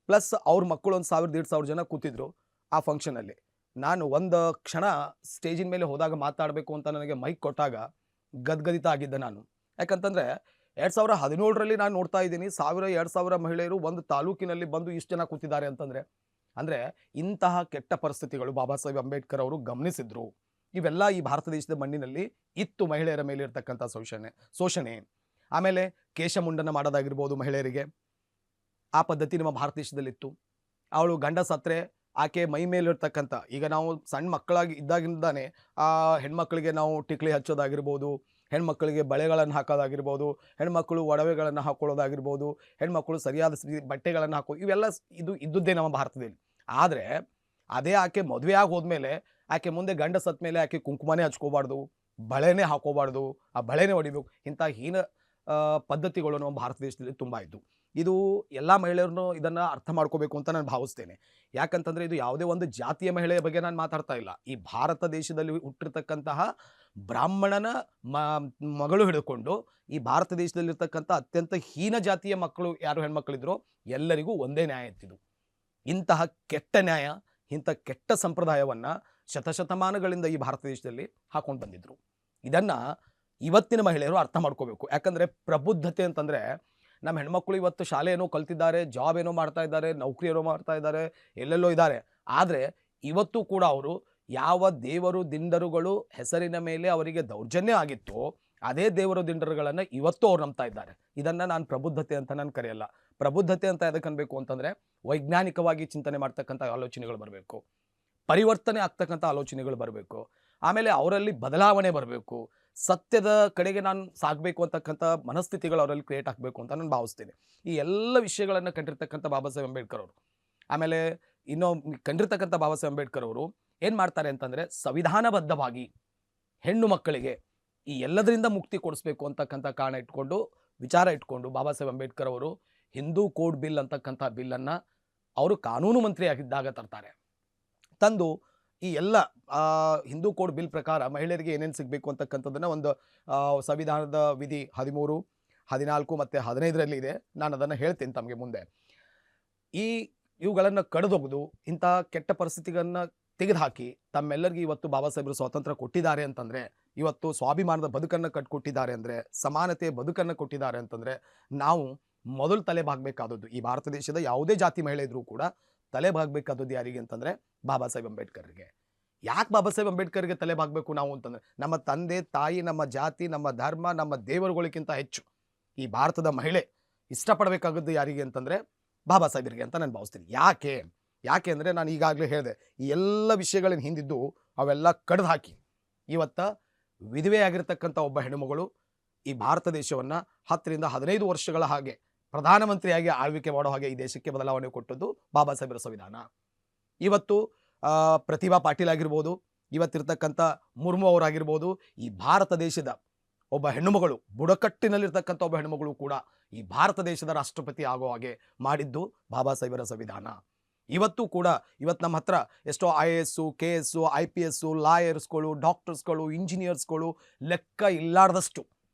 ಪ್ಲಸ್ ಅವ್ರ ಮಕ್ಕಳು 1,000-1,500 ಜನ ಕೂತಿದ್ರು ಆ ಫಂಕ್ಷನಲ್ಲಿ. ನಾನು ಒಂದು ಕ್ಷಣ ಸ್ಟೇಜಿನ ಮೇಲೆ ಹೋದಾಗ ಮಾತಾಡಬೇಕು ಅಂತ ನನಗೆ ಮೈಕ್ ಕೊಟ್ಟಾಗ ಗದ್ಗದಿತ ಆಗಿದ್ದೆ ನಾನು. ಯಾಕಂತಂದರೆ 2017ರಲ್ಲಿ ನಾನು ನೋಡ್ತಾ ಇದ್ದೀನಿ 1,000-2,000 ಮಹಿಳೆಯರು ಒಂದು ತಾಲೂಕಿನಲ್ಲಿ ಬಂದು ಇಷ್ಟು ಜನ ಕೂತಿದ್ದಾರೆ ಅಂತಂದರೆ, ಅಂದರೆ ಇಂತಹ ಕೆಟ್ಟ ಪರಿಸ್ಥಿತಿಗಳು ಬಾಬಾ ಸಾಹೇಬ್ ಅಂಬೇಡ್ಕರ್ ಅವರು ಗಮನಿಸಿದ್ರು. ಇವೆಲ್ಲ ಈ ಭಾರತ ದೇಶದ ಮಣ್ಣಿನಲ್ಲಿ ಇತ್ತು. ಮಹಿಳೆಯರ ಮೇಲೆ ಇರ್ತಕ್ಕಂಥ ಶೋಷಣೆ. ಆಮೇಲೆ ಕೇಶಮುಂಡನ ಮಾಡೋದಾಗಿರ್ಬೋದು ಮಹಿಳೆಯರಿಗೆ, ಆ ಪದ್ಧತಿ ನಮ್ಮ ಭಾರತ ದೇಶದಲ್ಲಿತ್ತು. ಅವಳು ಗಂಡ ಸತ್ತರೆ ಆಕೆ ಮೈ ಮೇಲಿರ್ತಕ್ಕಂಥ, ಈಗ ನಾವು ಸಣ್ಣ ಮಕ್ಕಳಾಗಿ ಇದ್ದಾಗಿಂದಾನೆ ಆ ಹೆಣ್ಮಕ್ಳಿಗೆ ನಾವು ಟಿಕ್ಲಿ ಹಚ್ಚೋದಾಗಿರ್ಬೋದು, ಹೆಣ್ಮಕ್ಳಿಗೆ ಬಳೆಗಳನ್ನು ಹಾಕೋದಾಗಿರ್ಬೋದು, ಹೆಣ್ಮಕ್ಳು ಒಡವೆಗಳನ್ನು ಹಾಕೊಳ್ಳೋದಾಗಿರ್ಬೋದು, ಹೆಣ್ಮಕ್ಳು ಸರಿಯಾದ ಬಟ್ಟೆಗಳನ್ನು ಇವೆಲ್ಲ ಇದ್ದುದ್ದೇ ನಮ್ಮ ಭಾರತದಲ್ಲಿ. ಆದರೆ ಅದೇ ಆಕೆ ಮದುವೆ ಆಗಿ ಹೋದ್ಮೇಲೆ ಆಕೆ ಮುಂದೆ ಗಂಡ ಸತ್ತ ಮೇಲೆ ಆಕೆ ಕುಂಕುಮನೇ ಹಚ್ಕೋಬಾರ್ದು, ಬಳೆನೇ ಹಾಕೋಬಾರ್ದು, ಆ ಬಳೆನೇ ಹೊಡಿಬೇಕು. ಇಂಥ ಹೀನ ಪದ್ಧತಿಗಳು ನಮ್ಮ ಭಾರತ ದೇಶದಲ್ಲಿ ತುಂಬ ಇದ್ದು. ಇದು ಎಲ್ಲ ಮಹಿಳೆಯರನ್ನು ಇದನ್ನು ಅರ್ಥ ಮಾಡ್ಕೋಬೇಕು ಅಂತ ನಾನು ಭಾವಿಸ್ತೇನೆ. ಯಾಕಂತಂದರೆ ಇದು ಯಾವುದೇ ಒಂದು ಜಾತಿಯ ಮಹಿಳೆಯ ಬಗ್ಗೆ ನಾನು ಮಾತಾಡ್ತಾ ಇಲ್ಲ. ಈ ಭಾರತ ದೇಶದಲ್ಲಿ ಹುಟ್ಟಿರ್ತಕ್ಕಂತಹ ಬ್ರಾಹ್ಮಣನ ಮಗಳು ಹಿಡ್ಕೊಂಡು ಈ ಭಾರತ ದೇಶದಲ್ಲಿರ್ತಕ್ಕಂಥ ಅತ್ಯಂತ ಹೀನ ಜಾತಿಯ ಮಕ್ಕಳು ಯಾರು ಹೆಣ್ಮಕ್ಳಿದ್ರು ಎಲ್ಲರಿಗೂ ಒಂದೇ ನ್ಯಾಯ ಇತ್ತಿದ್ದು. ಇಂತಹ ಕೆಟ್ಟ ನ್ಯಾಯ, ಇಂಥ ಕೆಟ್ಟ ಸಂಪ್ರದಾಯವನ್ನು ಶತಶತಮಾನಗಳಿಂದ ಈ ಭಾರತ ದೇಶದಲ್ಲಿ ಹಾಕೊಂಡು ಬಂದಿದ್ರು. ಇದನ್ನು ಇವತ್ತಿನ ಮಹಿಳೆಯರು ಅರ್ಥ ಮಾಡ್ಕೋಬೇಕು. ಯಾಕಂದರೆ ಪ್ರಬುದ್ಧತೆ ಅಂತಂದರೆ, ನಮ್ಮ ಹೆಣ್ಮಕ್ಳು ಇವತ್ತು ಶಾಲೆ ಏನೋ ಕಲ್ತಿದ್ದಾರೆ, ಜಾಬ್ ಏನೋ ಮಾಡ್ತಾ ಇದ್ದಾರೆ, ನೌಕರಿ ಏನೋ ಮಾಡ್ತಾ ಇದ್ದಾರೆ, ಎಲ್ಲೆಲ್ಲೋ ಇದ್ದಾರೆ. ಆದರೆ ಇವತ್ತು ಕೂಡ ಅವರು ಯಾವ ದೇವರು ದಿಂಡರುಗಳು ಹೆಸರಿನ ಮೇಲೆ ಅವರಿಗೆ ದೌರ್ಜನ್ಯ ಆಗಿತ್ತು, ಅದೇ ದೇವರು ದಿಂಡರುಗಳನ್ನು ಇವತ್ತು ಅವ್ರು ನಂಬ್ತಾ ಇದ್ದಾರೆ. ಇದನ್ನು ನಾನು ಪ್ರಬುದ್ಧತೆ ಅಂತ ನಾನು ಕರೆಯಲ್ಲ. ಪ್ರಬುದ್ಧತೆ ಅಂತ ಎದಕ್ಕೆ ಅನ್ಬೇಕು ಅಂತಂದರೆ, ವೈಜ್ಞಾನಿಕವಾಗಿ ಚಿಂತನೆ ಮಾಡ್ತಕ್ಕಂಥ ಆಲೋಚನೆಗಳು ಬರಬೇಕು, ಪರಿವರ್ತನೆ ಆಗ್ತಕ್ಕಂಥ ಆಲೋಚನೆಗಳು ಬರಬೇಕು, ಆಮೇಲೆ ಅವರಲ್ಲಿ ಬದಲಾವಣೆ ಬರಬೇಕು, ಸತ್ಯದ ಕಡೆಗೆ ನಾನು ಸಾಗಬೇಕು ಅಂತಕ್ಕಂಥ ಮನಸ್ಥಿತಿಗಳು ಅವರಲ್ಲಿ ಕ್ರಿಯೇಟ್ ಆಗಬೇಕು ಅಂತ ನಾನು ಭಾವಿಸ್ತೇನೆ. ಈ ಎಲ್ಲ ವಿಷಯಗಳನ್ನು ಕಂಡಿರ್ತಕ್ಕಂಥ ಬಾಬಾ ಸಾಹೇಬ್ ಅಂಬೇಡ್ಕರ್ ಅವರು, ಆಮೇಲೆ ಕಂಡಿರ್ತಕ್ಕಂಥ ಬಾಬಾ ಸಾಹೇಬ್ ಅಂಬೇಡ್ಕರ್ ಅವರು ಏನು ಮಾಡ್ತಾರೆ ಅಂತಂದರೆ, ಸಂವಿಧಾನಬದ್ಧವಾಗಿ ಹೆಣ್ಣು ಮಕ್ಕಳಿಗೆ ಈ ಎಲ್ಲದರಿಂದ ಮುಕ್ತಿ ಕೊಡಿಸ್ಬೇಕು ಅಂತಕ್ಕಂಥ ವಿಚಾರ ಇಟ್ಕೊಂಡು ಬಾಬಾ ಸಾಹೇಬ್ ಅಂಬೇಡ್ಕರ್ ಅವರು ಹಿಂದೂ ಕೋಡ್ ಬಿಲ್ ಅಂತಕ್ಕಂಥ ಬಿಲ್ಲನ್ನು ಅವರು ಕಾನೂನು ಮಂತ್ರಿಯಾಗಿದ್ದಾಗ ತರ್ತಾರೆ. ತಂದು ಈ ಎಲ್ಲ ಹಿಂದೂ ಕೋಡ್ ಬಿಲ್ ಪ್ರಕಾರ ಮಹಿಳೆಯರಿಗೆ ಏನೇನು ಸಿಗಬೇಕು ಅಂತಕ್ಕಂಥದ್ದನ್ನು ಒಂದು ಸಂವಿಧಾನದ ವಿಧಿ 13, 14 ಮತ್ತು 15ರಲ್ಲಿ ಇದೆ. ನಾನು ಅದನ್ನು ಹೇಳ್ತೀನಿ ತಮಗೆ ಮುಂದೆ. ಇವುಗಳನ್ನು ಕಡಿದೊಗೆದು ಇಂಥ ಕೆಟ್ಟ ಪರಿಸ್ಥಿತಿಗಳನ್ನು ತೆಗೆದುಹಾಕಿ ತಮ್ಮೆಲ್ಲರಿಗೂ ಇವತ್ತು ಬಾಬಾ ಸಾಹೇಬರು ಸ್ವಾತಂತ್ರ್ಯ ಕೊಟ್ಟಿದ್ದಾರೆ ಅಂತಂದರೆ, ಇವತ್ತು ಸ್ವಾಭಿಮಾನದ ಬದುಕನ್ನು ಕಟ್ಟಿಕೊಟ್ಟಿದ್ದಾರೆ ಅಂದರೆ, ಸಮಾನತೆಯ ಬದುಕನ್ನು ಕೊಟ್ಟಿದ್ದಾರೆ ಅಂತಂದರೆ, ನಾವು ಮೊದಲು ತಲೆ ಬಾಗಬೇಕಾದದ್ದು ಈ ಭಾರತ ದೇಶದ ಯಾವುದೇ ಜಾತಿ ಮಹಿಳೆ ಇದ್ರೂ ಕೂಡ ತಲೆ ಬಾಗಬೇಕಾದದ್ದು ಯಾರಿಗೆ ಅಂತಂದರೆ ಬಾಬಾ ಸಾಹೇಬ್ ಅಂಬೇಡ್ಕರ್ಗೆ. ಯಾಕೆ ಬಾಬಾ ಸಾಹೇಬ್ ಅಂಬೇಡ್ಕರ್ಗೆ ತಲೆ ಬಾಗಬೇಕು ನಾವು ಅಂತಂದರೆ, ನಮ್ಮ ತಂದೆ ತಾಯಿ, ನಮ್ಮ ಜಾತಿ, ನಮ್ಮ ಧರ್ಮ, ನಮ್ಮ ದೇವರುಗಳಿಗಿಂತ ಹೆಚ್ಚು ಈ ಭಾರತದ ಮಹಿಳೆ ಇಷ್ಟಪಡಬೇಕಾಗದ್ದು ಯಾರಿಗೆ ಅಂತಂದರೆ ಬಾಬಾ ಸಾಹೇಬರಿಗೆ ಅಂತ ನಾನು ಭಾವಿಸ್ತೀನಿ. ಯಾಕೆ ಅಂದರೆ, ನಾನು ಈಗಾಗಲೇ ಹೇಳಿದೆ, ಈ ಎಲ್ಲ ವಿಷಯಗಳನ್ನ ಹಿಂದಿದ್ದು ಅವೆಲ್ಲ ಕಡ್ದು ಹಾಕಿ ಇವತ್ತು ವಿಧವೆಯಾಗಿರ್ತಕ್ಕಂಥ ಒಬ್ಬ ಹೆಣ್ಣುಮಗಳು ಈ ಭಾರತ ದೇಶವನ್ನು 10-15 ವರ್ಷಗಳ ಹಾಗೆ ಪ್ರಧಾನಮಂತ್ರಿಯಾಗಿ ಆಳ್ವಿಕೆ ಮಾಡೋ ಹಾಗೆ ಈ ದೇಶಕ್ಕೆ ಬದಲಾವಣೆ ಕೊಟ್ಟದ್ದು ಬಾಬಾ ಸಾಹೇಬರ ಸಂವಿಧಾನ. ಇವತ್ತು ಪ್ರತಿಭಾ ಪಾಟೀಲ್ ಆಗಿರ್ಬೋದು, ಇವತ್ತಿರ್ತಕ್ಕಂಥ ಮುರ್ಮು ಅವರಾಗಿರ್ಬೋದು, ಈ ಭಾರತ ದೇಶದ ಒಬ್ಬ ಹೆಣ್ಣುಮಗಳು, ಬುಡಕಟ್ಟಿನಲ್ಲಿರ್ತಕ್ಕಂಥ ಒಬ್ಬ ಹೆಣ್ಣುಮಗಳು ಕೂಡ ಈ ಭಾರತ ದೇಶದ ರಾಷ್ಟ್ರಪತಿ ಆಗೋ ಹಾಗೆ ಮಾಡಿದ್ದು ಬಾಬಾ ಸಾಹೇಬರ ಸಂವಿಧಾನ. ಇವತ್ತು ನಮ್ಮ ಹತ್ರ ಎಷ್ಟೋ IAS, KS, IPS, ಲಾಯರ್ಸ್ಗಳು, ಡಾಕ್ಟರ್ಸ್ಗಳು, ಇಂಜಿನಿಯರ್ಸ್ಗಳು, ಲೆಕ್ಕ ಇಲ್ಲಾರ್ದಷ್ಟು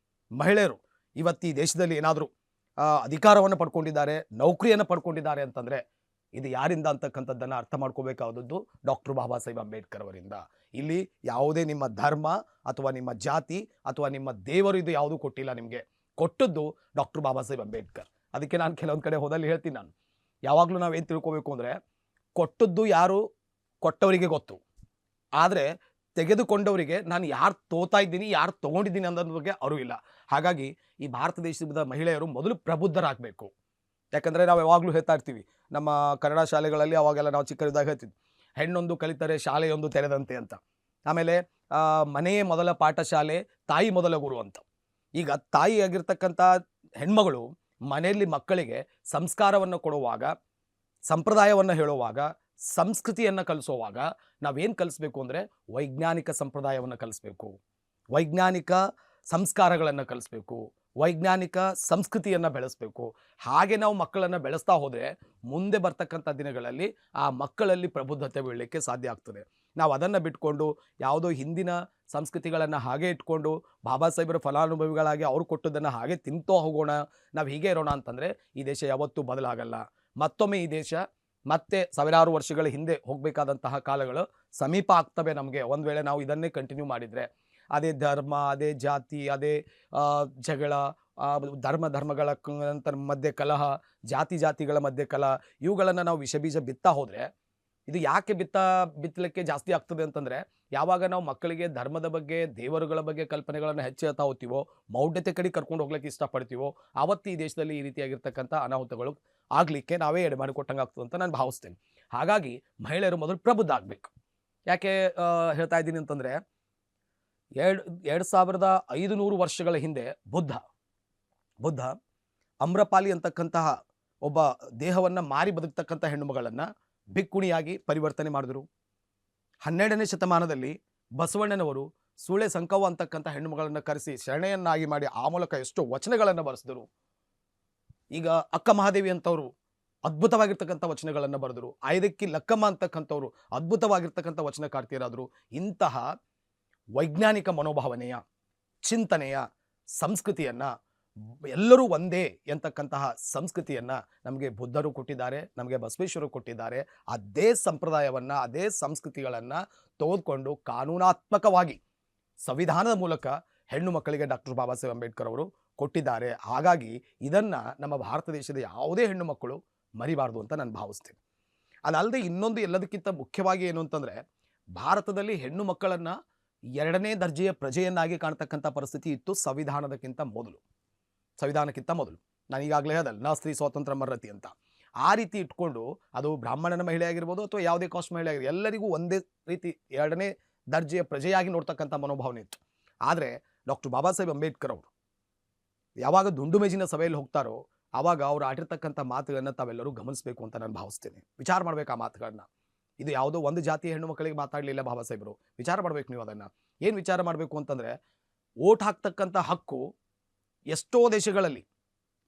ಮಹಿಳೆಯರು ಇವತ್ತು ಈ ದೇಶದಲ್ಲಿ ಏನಾದರೂ ಅಧಿಕಾರವನ್ನು ಪಡ್ಕೊಂಡಿದ್ದಾರೆ, ನೌಕರಿಯನ್ನು ಪಡ್ಕೊಂಡಿದ್ದಾರೆ ಅಂತಂದರೆ ಇದು ಯಾರಿಂದ ಅಂತಕ್ಕಂಥದ್ದನ್ನು ಅರ್ಥ ಮಾಡ್ಕೋಬೇಕಾದದ್ದು ಡಾಕ್ಟರ್ ಬಾಬಾ ಸಾಹೇಬ್ ಅಂಬೇಡ್ಕರ್ ಅವರಿಂದ. ಇಲ್ಲಿ ಯಾವುದೇ ನಿಮ್ಮ ಧರ್ಮ ಅಥವಾ ನಿಮ್ಮ ಜಾತಿ ಅಥವಾ ನಿಮ್ಮ ದೇವರು ಇದು ಯಾವುದೂ ಕೊಟ್ಟಿಲ್ಲ ನಿಮಗೆ. ಕೊಟ್ಟದ್ದು ಡಾಕ್ಟರ್ ಬಾಬಾ ಸಾಹೇಬ್ ಅಂಬೇಡ್ಕರ್. ಅದಕ್ಕೆ ನಾನು ಕೆಲವೊಂದು ಕಡೆ ಹೋದಲ್ಲಿ ಹೇಳ್ತೀನಿ, ನಾನು ಯಾವಾಗಲೂ ನಾವೇನು ತಿಳ್ಕೊಬೇಕು ಅಂದರೆ, ಕೊಟ್ಟದ್ದು ಯಾರು ಕೊಟ್ಟವರಿಗೆ ಗೊತ್ತು, ಆದರೆ ತೆಗೆದುಕೊಂಡವರಿಗೆ ನಾನು ಯಾರು ತೋತಾ ಇದ್ದೀನಿ, ಯಾರು ತೊಗೊಂಡಿದ್ದೀನಿ ಅನ್ನೋದ್ರ ಬಗ್ಗೆ ಅರಿವು ಇಲ್ಲ. ಹಾಗಾಗಿ ಈ ಭಾರತ ದೇಶದ ಮಹಿಳೆಯರು ಮೊದಲು ಪ್ರಬುದ್ಧರಾಗಬೇಕು. ಯಾಕಂದರೆ ನಾವು ಯಾವಾಗಲೂ ಹೇಳ್ತಾ ಇರ್ತೀವಿ, ನಮ್ಮ ಕನ್ನಡ ಶಾಲೆಗಳಲ್ಲಿ ಅವಾಗೆಲ್ಲ ನಾವು ಚಿಕ್ಕರಿದ್ದಾಗ ಹೇಳ್ತಿದ್ವಿ, ಹೆಣ್ಣೊಂದು ಕಲಿತರೆ ಶಾಲೆಯೊಂದು ತೆರೆದಂತೆ ಅಂತ. ಆಮೇಲೆ ಮನೆಯೇ ಮೊದಲ ಪಾಠಶಾಲೆ, ತಾಯಿ ಮೊದಲ ಗುರು ಅಂತ. ಈಗ ತಾಯಿಯಾಗಿರ್ತಕ್ಕಂಥ ಹೆಣ್ಮಗಳು ಮನೆಯಲ್ಲಿ ಮಕ್ಕಳಿಗೆ ಸಂಸ್ಕಾರವನ್ನು ಕೊಡುವಾಗ, ಸಂಪ್ರದಾಯವನ್ನು ಹೇಳುವಾಗ, ಸಂಸ್ಕೃತಿಯನ್ನು ಕಲಿಸುವಾಗ ನಾವೇನು ಕಲಿಸ್ಬೇಕು ಅಂದರೆ ವೈಜ್ಞಾನಿಕ ಸಂಪ್ರದಾಯವನ್ನು ಕಲಿಸ್ಬೇಕು, ವೈಜ್ಞಾನಿಕ ಸಂಸ್ಕಾರಗಳನ್ನು ಕಲಿಸ್ಬೇಕು, ವೈಜ್ಞಾನಿಕ ಸಂಸ್ಕೃತಿಯನ್ನು ಬೆಳೆಸಬೇಕು. ಹಾಗೆ ನಾವು ಮಕ್ಕಳನ್ನು ಬೆಳೆಸ್ತಾ ಹೋದರೆ ಮುಂದೆ ಬರ್ತಕ್ಕಂಥ ದಿನಗಳಲ್ಲಿ ಆ ಮಕ್ಕಳಲ್ಲಿ ಪ್ರಬುದ್ಧತೆ ಬೀಳಲಿಕ್ಕೆ ಸಾಧ್ಯ ಆಗ್ತದೆ. ನಾವು ಅದನ್ನು ಬಿಟ್ಕೊಂಡು ಯಾವುದೋ ಹಿಂದಿನ ಸಂಸ್ಕೃತಿಗಳನ್ನು ಹಾಗೆ ಇಟ್ಕೊಂಡು ಬಾಬಾ ಸಾಹೇಬರ ಫಲಾನುಭವಿಗಳಾಗಿ ಅವ್ರು ಕೊಟ್ಟದ್ದನ್ನು ಹಾಗೆ ತಿಂತೋ ಹೋಗೋಣ, ನಾವು ಹೀಗೆ ಇರೋಣ ಅಂತಂದರೆ ಈ ದೇಶ ಯಾವತ್ತೂ ಬದಲಾಗಲ್ಲ. ಮತ್ತೊಮ್ಮೆ ಈ ದೇಶ ಮತ್ತೆ ಸಾವಿರಾರು ವರ್ಷಗಳ ಹಿಂದೆ ಹೋಗಬೇಕಾದಂತಹ ಕಾಲಗಳು ಸಮೀಪ ಆಗ್ತವೆ ನಮಗೆ, ಒಂದು ವೇಳೆ ನಾವು ಇದನ್ನೇ ಕಂಟಿನ್ಯೂ ಮಾಡಿದರೆ. ಅದೇ ಧರ್ಮ, ಅದೇ ಜಾತಿ, ಅದೇ ಜಗಳ, ಧರ್ಮಗಳ ಮಧ್ಯೆ ಕಲಹ, ಜಾತಿಗಳ ಮಧ್ಯೆ ಕಲಹ, ಇವುಗಳನ್ನು ನಾವು ವಿಷಬೀಜ ಬಿತ್ತಾ ಹೋದರೆ ಇದು ಯಾಕೆ ಬಿತ್ತಲಿಕ್ಕೆ ಜಾಸ್ತಿ ಆಗ್ತದೆ ಅಂತಂದರೆ, ಯಾವಾಗ ನಾವು ಮಕ್ಕಳಿಗೆ ಧರ್ಮದ ಬಗ್ಗೆ, ದೇವರುಗಳ ಬಗ್ಗೆ ಕಲ್ಪನೆಗಳನ್ನು ಹೆಚ್ಚು ಹೇಳ್ತಾ ಹೋಗ್ತೀವೋ, ಮೌಢ್ಯತೆ ಕಡೆ ಕರ್ಕೊಂಡು ಹೋಗ್ಲಿಕ್ಕೆ ಇಷ್ಟಪಡ್ತೀವೋ, ಆವತ್ತು ಈ ದೇಶದಲ್ಲಿ ಈ ರೀತಿಯಾಗಿರ್ತಕ್ಕಂಥ ಅನಾಹುತಗಳು ಆಗಲಿಕ್ಕೆ ನಾವೇ ಎಡೆಮಾಡಿಕೊಟ್ಟಂಗೆ ಆಗ್ತದೆ ಅಂತ ನಾನು ಭಾವಿಸ್ತೇನೆ. ಹಾಗಾಗಿ ಮಹಿಳೆಯರು ಮೊದಲು ಪ್ರಬುದ್ಧ ಆಗಬೇಕು. ಯಾಕೆ ಹೇಳ್ತಾ ಇದ್ದೀನಿ ಅಂತಂದರೆ, 2500 ವರ್ಷಗಳ ಹಿಂದೆ ಬುದ್ಧ ಅಮ್ರಪಾಲಿ ಅಂತಕ್ಕಂತಹ ಒಬ್ಬ ದೇಹವನ್ನು ಮಾರಿ ಬದುಕ್ತಕ್ಕಂಥ ಹೆಣ್ಣುಮಗಳನ್ನು ಬಿಕ್ಕುಣಿಯಾಗಿ ಪರಿವರ್ತನೆ ಮಾಡಿದರು. 12ನೇ ಶತಮಾನದಲ್ಲಿ ಬಸವಣ್ಣನವರು ಸೂಳೆ ಸಂಕವ್ವ ಅಂತಕ್ಕಂಥ ಹೆಣ್ಣುಮಗಳನ್ನು ಕರೆಸಿ ಶರಣೆಯನ್ನಾಗಿ ಮಾಡಿ ಆ ಮೂಲಕ ಎಷ್ಟೋ ವಚನಗಳನ್ನು ಬರೆಸಿದರು. ಈಗ ಅಕ್ಕ ಮಹಾದೇವಿ ಅಂತವರು ಅದ್ಭುತವಾಗಿರ್ತಕ್ಕಂಥ ವಚನಗಳನ್ನು ಬರೆದರು. ಐದಕ್ಕಿ ಲಕ್ಕಮ್ಮ ಅಂತಕ್ಕಂಥವ್ರು ಅದ್ಭುತವಾಗಿರ್ತಕ್ಕಂಥ ವಚನಕಾರ್ತಿಯರಾದರು. ಇಂತಹ ವೈಜ್ಞಾನಿಕ ಮನೋಭಾವನೆಯ ಚಿಂತನೆಯ ಸಂಸ್ಕೃತಿಯನ್ನು, ಎಲ್ಲರೂ ಒಂದೇ ಎಂತಕ್ಕಂತಹ ಸಂಸ್ಕೃತಿಯನ್ನು ನಮಗೆ ಬುದ್ಧರು ಕೊಟ್ಟಿದ್ದಾರೆ, ನಮಗೆ ಬಸವೇಶ್ವರರು ಕೊಟ್ಟಿದ್ದಾರೆ. ಅದೇ ಸಂಪ್ರದಾಯವನ್ನು, ಅದೇ ಸಂಸ್ಕೃತಿಗಳನ್ನು ತೆಗೆದುಕೊಂಡು ಕಾನೂನಾತ್ಮಕವಾಗಿ ಸಂವಿಧಾನದ ಮೂಲಕ ಹೆಣ್ಣು ಮಕ್ಕಳಿಗೆ ಡಾಕ್ಟರ್ ಬಾಬಾ ಸಾಹೇಬ್ ಅಂಬೇಡ್ಕರ್ ಅವರು ಕೊಟ್ಟಿದ್ದಾರೆ. ಹಾಗಾಗಿ ಇದನ್ನು ನಮ್ಮ ಭಾರತ ದೇಶದ ಯಾವುದೇ ಹೆಣ್ಣು ಮಕ್ಕಳು ಮರಿಬಾರ್ದು ಅಂತ ನಾನು ಭಾವಿಸ್ತೇನೆ. ಅದಲ್ಲದೆ ಇನ್ನೊಂದು ಎಲ್ಲದಕ್ಕಿಂತ ಮುಖ್ಯವಾಗಿ ಏನು ಅಂತಂದರೆ, ಭಾರತದಲ್ಲಿ ಹೆಣ್ಣು ಮಕ್ಕಳನ್ನು 2ನೇ ದರ್ಜೆಯ ಪ್ರಜೆಯನ್ನಾಗಿ ಕಾಣ್ತಕ್ಕಂಥ ಪರಿಸ್ಥಿತಿ ಇತ್ತು ಸಂವಿಧಾನಕ್ಕಿಂತ ಮೊದಲು. ನಾನು ಈಗಾಗಲೇ ಹೇಳ್ದಲ್ಲ, ನಾ ಸ್ತ್ರೀ ಸ್ವಾತಂತ್ರ್ಯ ಮರ್ರತಿ ಅಂತ. ಆ ರೀತಿ ಇಟ್ಕೊಂಡು ಅದು ಬ್ರಾಹ್ಮಣನ ಮಹಿಳೆ ಆಗಿರ್ಬೋದು ಅಥವಾ ಯಾವುದೇ ಕಾಸ್ಟ್ ಮಹಿಳೆ ಆಗಿರ್ಬೋದು, ಎಲ್ಲರಿಗೂ ಒಂದೇ ರೀತಿ 2ನೇ ದರ್ಜೆಯ ಪ್ರಜೆಯಾಗಿ ನೋಡ್ತಕ್ಕಂಥ ಮನೋಭಾವನೆ ಇತ್ತು. ಆದರೆ ಡಾಕ್ಟರ್ ಬಾಬಾ ಸಾಹೇಬ್ ಅಂಬೇಡ್ಕರ್ ಅವರು ಯಾವಾಗ ದುಂಡು ಮೇಜಿನ ಸಭೆಯಲ್ಲಿ ಹೋಗ್ತಾರೋ ಆವಾಗ ಅವ್ರು ಆಡಿರ್ತಕ್ಕಂಥ ಮಾತುಗಳನ್ನು ತಾವೆಲ್ಲರೂ ಗಮನಿಸಬೇಕು ಅಂತ ನಾನು ಭಾವಿಸ್ತೇನೆ. ವಿಚಾರ ಮಾಡಬೇಕು ಆ ಮಾತುಗಳನ್ನ. ಇದು ಯಾವುದೋ ಒಂದು ಜಾತಿಯ ಹೆಣ್ಣು ಮಕ್ಕಳಿಗೆ ಮಾತಾಡಲಿಲ್ಲ ಬಾಬಾ ಸಾಹೇಬರು. ವಿಚಾರ ಮಾಡಬೇಕು ನೀವು ಅದನ್ನು. ಏನು ವಿಚಾರ ಮಾಡಬೇಕು ಅಂತಂದರೆ, ಓಟ್ ಹಾಕ್ತಕ್ಕಂಥ ಹಕ್ಕು ಎಷ್ಟೋ ದೇಶಗಳಲ್ಲಿ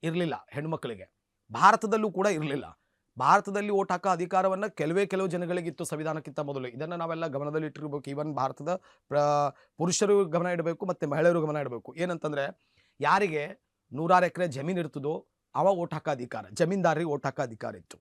ಇರಲಿಲ್ಲ ಹೆಣ್ಣುಮಕ್ಕಳಿಗೆ, ಭಾರತದಲ್ಲೂ ಕೂಡ ಇರಲಿಲ್ಲ. ಭಾರತದಲ್ಲಿ ಓಟ್ ಹಾಕೋ ಅಧಿಕಾರವನ್ನು ಕೆಲವು ಜನಗಳಿಗಿತ್ತು ಸಂವಿಧಾನಕ್ಕಿಂತ ಮೊದಲು. ಇದನ್ನು ನಾವೆಲ್ಲ ಗಮನದಲ್ಲಿ ಇಟ್ಟಿರಬೇಕು. ಈವನ್ ಭಾರತದ ಪುರುಷರು ಗಮನ ಇಡಬೇಕು ಮತ್ತು ಮಹಿಳೆಯರು ಗಮನ ಇಡಬೇಕು. ಏನಂತಂದರೆ, ಯಾರಿಗೆ 100 ಎಕರೆ ಜಮೀನು ಇರ್ತದೋ ಅವ ಓಟ್ ಹಾಕೋ ಅಧಿಕಾರ, ಜಮೀನ್ದಾರರಿಗೆ ಓಟ್ ಹಾಕೋ ಅಧಿಕಾರ ಇತ್ತು.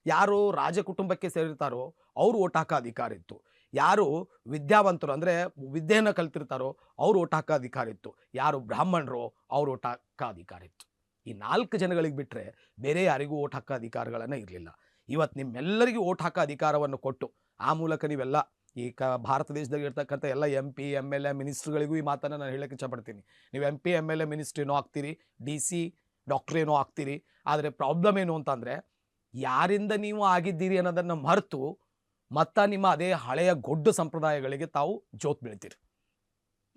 ಯಾರು ರಾಜ ಕುಟುಂಬಕ್ಕೆ ಸೇರಿರ್ತಾರೋ ಅವರು ಓಟ್ ಹಾಕೋ ಅಧಿಕಾರ ಇತ್ತು. ಯಾರು ವಿದ್ಯಾವಂತರು ಅಂದರೆ ವಿದ್ಯೆಯನ್ನು ಕಲ್ತಿರ್ತಾರೋ ಅವ್ರು ಓಟ್ ಹಾಕೋ ಅಧಿಕಾರ ಇತ್ತು. ಯಾರು ಬ್ರಾಹ್ಮಣರು ಅವ್ರು ಓಟ್ ಹಾಕೋ ಅಧಿಕಾರ ಇತ್ತು. ಈ 4 ಜನಗಳಿಗೆ ಬಿಟ್ಟರೆ ಬೇರೆ ಯಾರಿಗೂ ಓಟ್ ಹಾಕೋ ಅಧಿಕಾರಗಳನ್ನು ಇರಲಿಲ್ಲ. ಇವತ್ತು ನಿಮ್ಮೆಲ್ಲರಿಗೂ ಓಟ್ ಹಾಕೋ ಅಧಿಕಾರವನ್ನು ಕೊಟ್ಟು ಆ ಮೂಲಕ ನೀವೆಲ್ಲ ಈ ಭಾರತ ದೇಶದಲ್ಲಿ ಇರ್ತಕ್ಕಂಥ ಎಲ್ಲ MP MLA ಮಿನಿಸ್ಟ್ರುಗಳಿಗೂ ಈ ಮಾತನ್ನು ನಾನು ಹೇಳಕ್ಕೆ ಇಷ್ಟಪಡ್ತೀನಿ. ನೀವು MP MLA ಮಿನಿಸ್ಟ್ರ್ ಏನೋ ಆಗ್ತೀರಿ, DC ಡಾಕ್ಟ್ರ್ ಏನೋ ಆಗ್ತೀರಿ. ಆದರೆ ಪ್ರಾಬ್ಲಮ್ ಏನು ಅಂತಂದರೆ, ಯಾರಿಂದ ನೀವು ಆಗಿದ್ದೀರಿ ಅನ್ನೋದನ್ನು ಮರೆತು ಮತ್ತು ನಿಮ್ಮ ಅದೇ ಹಳೆಯ ಗೊಡ್ಡು ಸಂಪ್ರದಾಯಗಳಿಗೆ ತಾವು ಜೋತ್ ಬೀಳ್ತೀರಿ.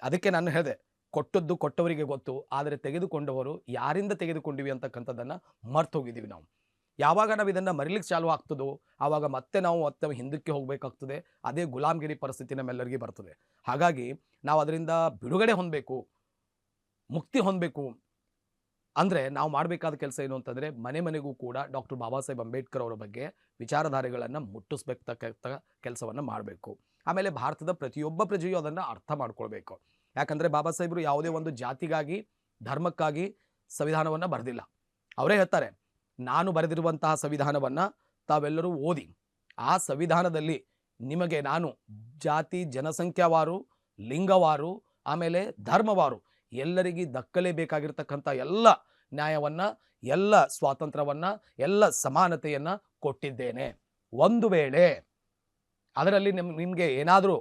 ಅದಕ್ಕೆ ನಾನು ಹೇಳಿದೆ, ಕೊಟ್ಟದ್ದು ಕೊಟ್ಟವರಿಗೆ ಗೊತ್ತು, ಆದರೆ ತೆಗೆದುಕೊಂಡವರು ಯಾರಿಂದ ತೆಗೆದುಕೊಂಡಿವಿ ಅಂತಕ್ಕಂಥದ್ದನ್ನು ಮರ್ತು ಹೋಗಿದ್ದೀವಿ ನಾವು. ಯಾವಾಗ ನಾವು ಇದನ್ನು ಮರಿಲಿಕ್ಕೆ ಚಾಲು ಆಗ್ತದೋ ಆವಾಗ ಮತ್ತೆ ನಾವು ಹಿಂದಕ್ಕೆ ಹೋಗಬೇಕಾಗ್ತದೆ. ಅದೇ ಗುಲಾಮ್ಗಿರಿ ಪರಿಸ್ಥಿತಿ ನಮ್ಮೆಲ್ಲರಿಗೂ ಬರ್ತದೆ. ಹಾಗಾಗಿ ನಾವು ಅದರಿಂದ ಬಿಡುಗಡೆ ಹೊಂದಬೇಕು, ಮುಕ್ತಿ ಹೊಂದಬೇಕು. ಅಂದರೆ ನಾವು ಮಾಡಬೇಕಾದ ಕೆಲಸ ಏನು ಅಂತಂದರೆ, ಮನೆಗೂ ಕೂಡ ಡಾಕ್ಟರ್ ಬಾಬಾ ಸಾಹೇಬ್ ಅಂಬೇಡ್ಕರ್ ಅವರ ಬಗ್ಗೆ ವಿಚಾರಧಾರೆಗಳನ್ನು ಮುಟ್ಟಿಸ್ಬೇಕಂತ ಕೆಲಸವನ್ನು ಮಾಡಬೇಕು. ಆಮೇಲೆ ಭಾರತದ ಪ್ರತಿಯೊಬ್ಬ ಪ್ರಜೆಯೂ ಅದನ್ನು ಅರ್ಥ ಮಾಡ್ಕೊಳ್ಬೇಕು. ಯಾಕಂದರೆ ಬಾಬಾ ಸಾಹೇಬರು ಯಾವುದೇ ಒಂದು ಜಾತಿಗಾಗಿ, ಧರ್ಮಕ್ಕಾಗಿ, ಸಂವಿಧಾನವನ್ನು ಬರೆದಿಲ್ಲ. ಅವರೇ ಹೇಳ್ತಾರೆ, ನಾನು ಬರೆದಿರುವಂತಹ ಸಂವಿಧಾನವನ್ನು ತಾವೆಲ್ಲರೂ ಓದಿ, ಆ ಸಂವಿಧಾನದಲ್ಲಿ ನಿಮಗೆ ನಾನು ಜಾತಿ ಜನಸಂಖ್ಯಾವಾರು, ಲಿಂಗವಾರು, ಆಮೇಲೆ ಧರ್ಮವಾರು ಎಲ್ಲರಿಗೆ ದಕ್ಕಲೇಬೇಕಾಗಿರ್ತಕ್ಕಂಥ ಎಲ್ಲ ನ್ಯಾಯವನ್ನು, ಎಲ್ಲ ಸ್ವಾತಂತ್ರ್ಯವನ್ನು, ಎಲ್ಲ ಸಮಾನತೆಯನ್ನು ಕೊಟ್ಟಿದ್ದೇನೆ. ಒಂದು ವೇಳೆ ಅದರಲ್ಲಿ ನಿಮಗೆ ಏನಾದರೂ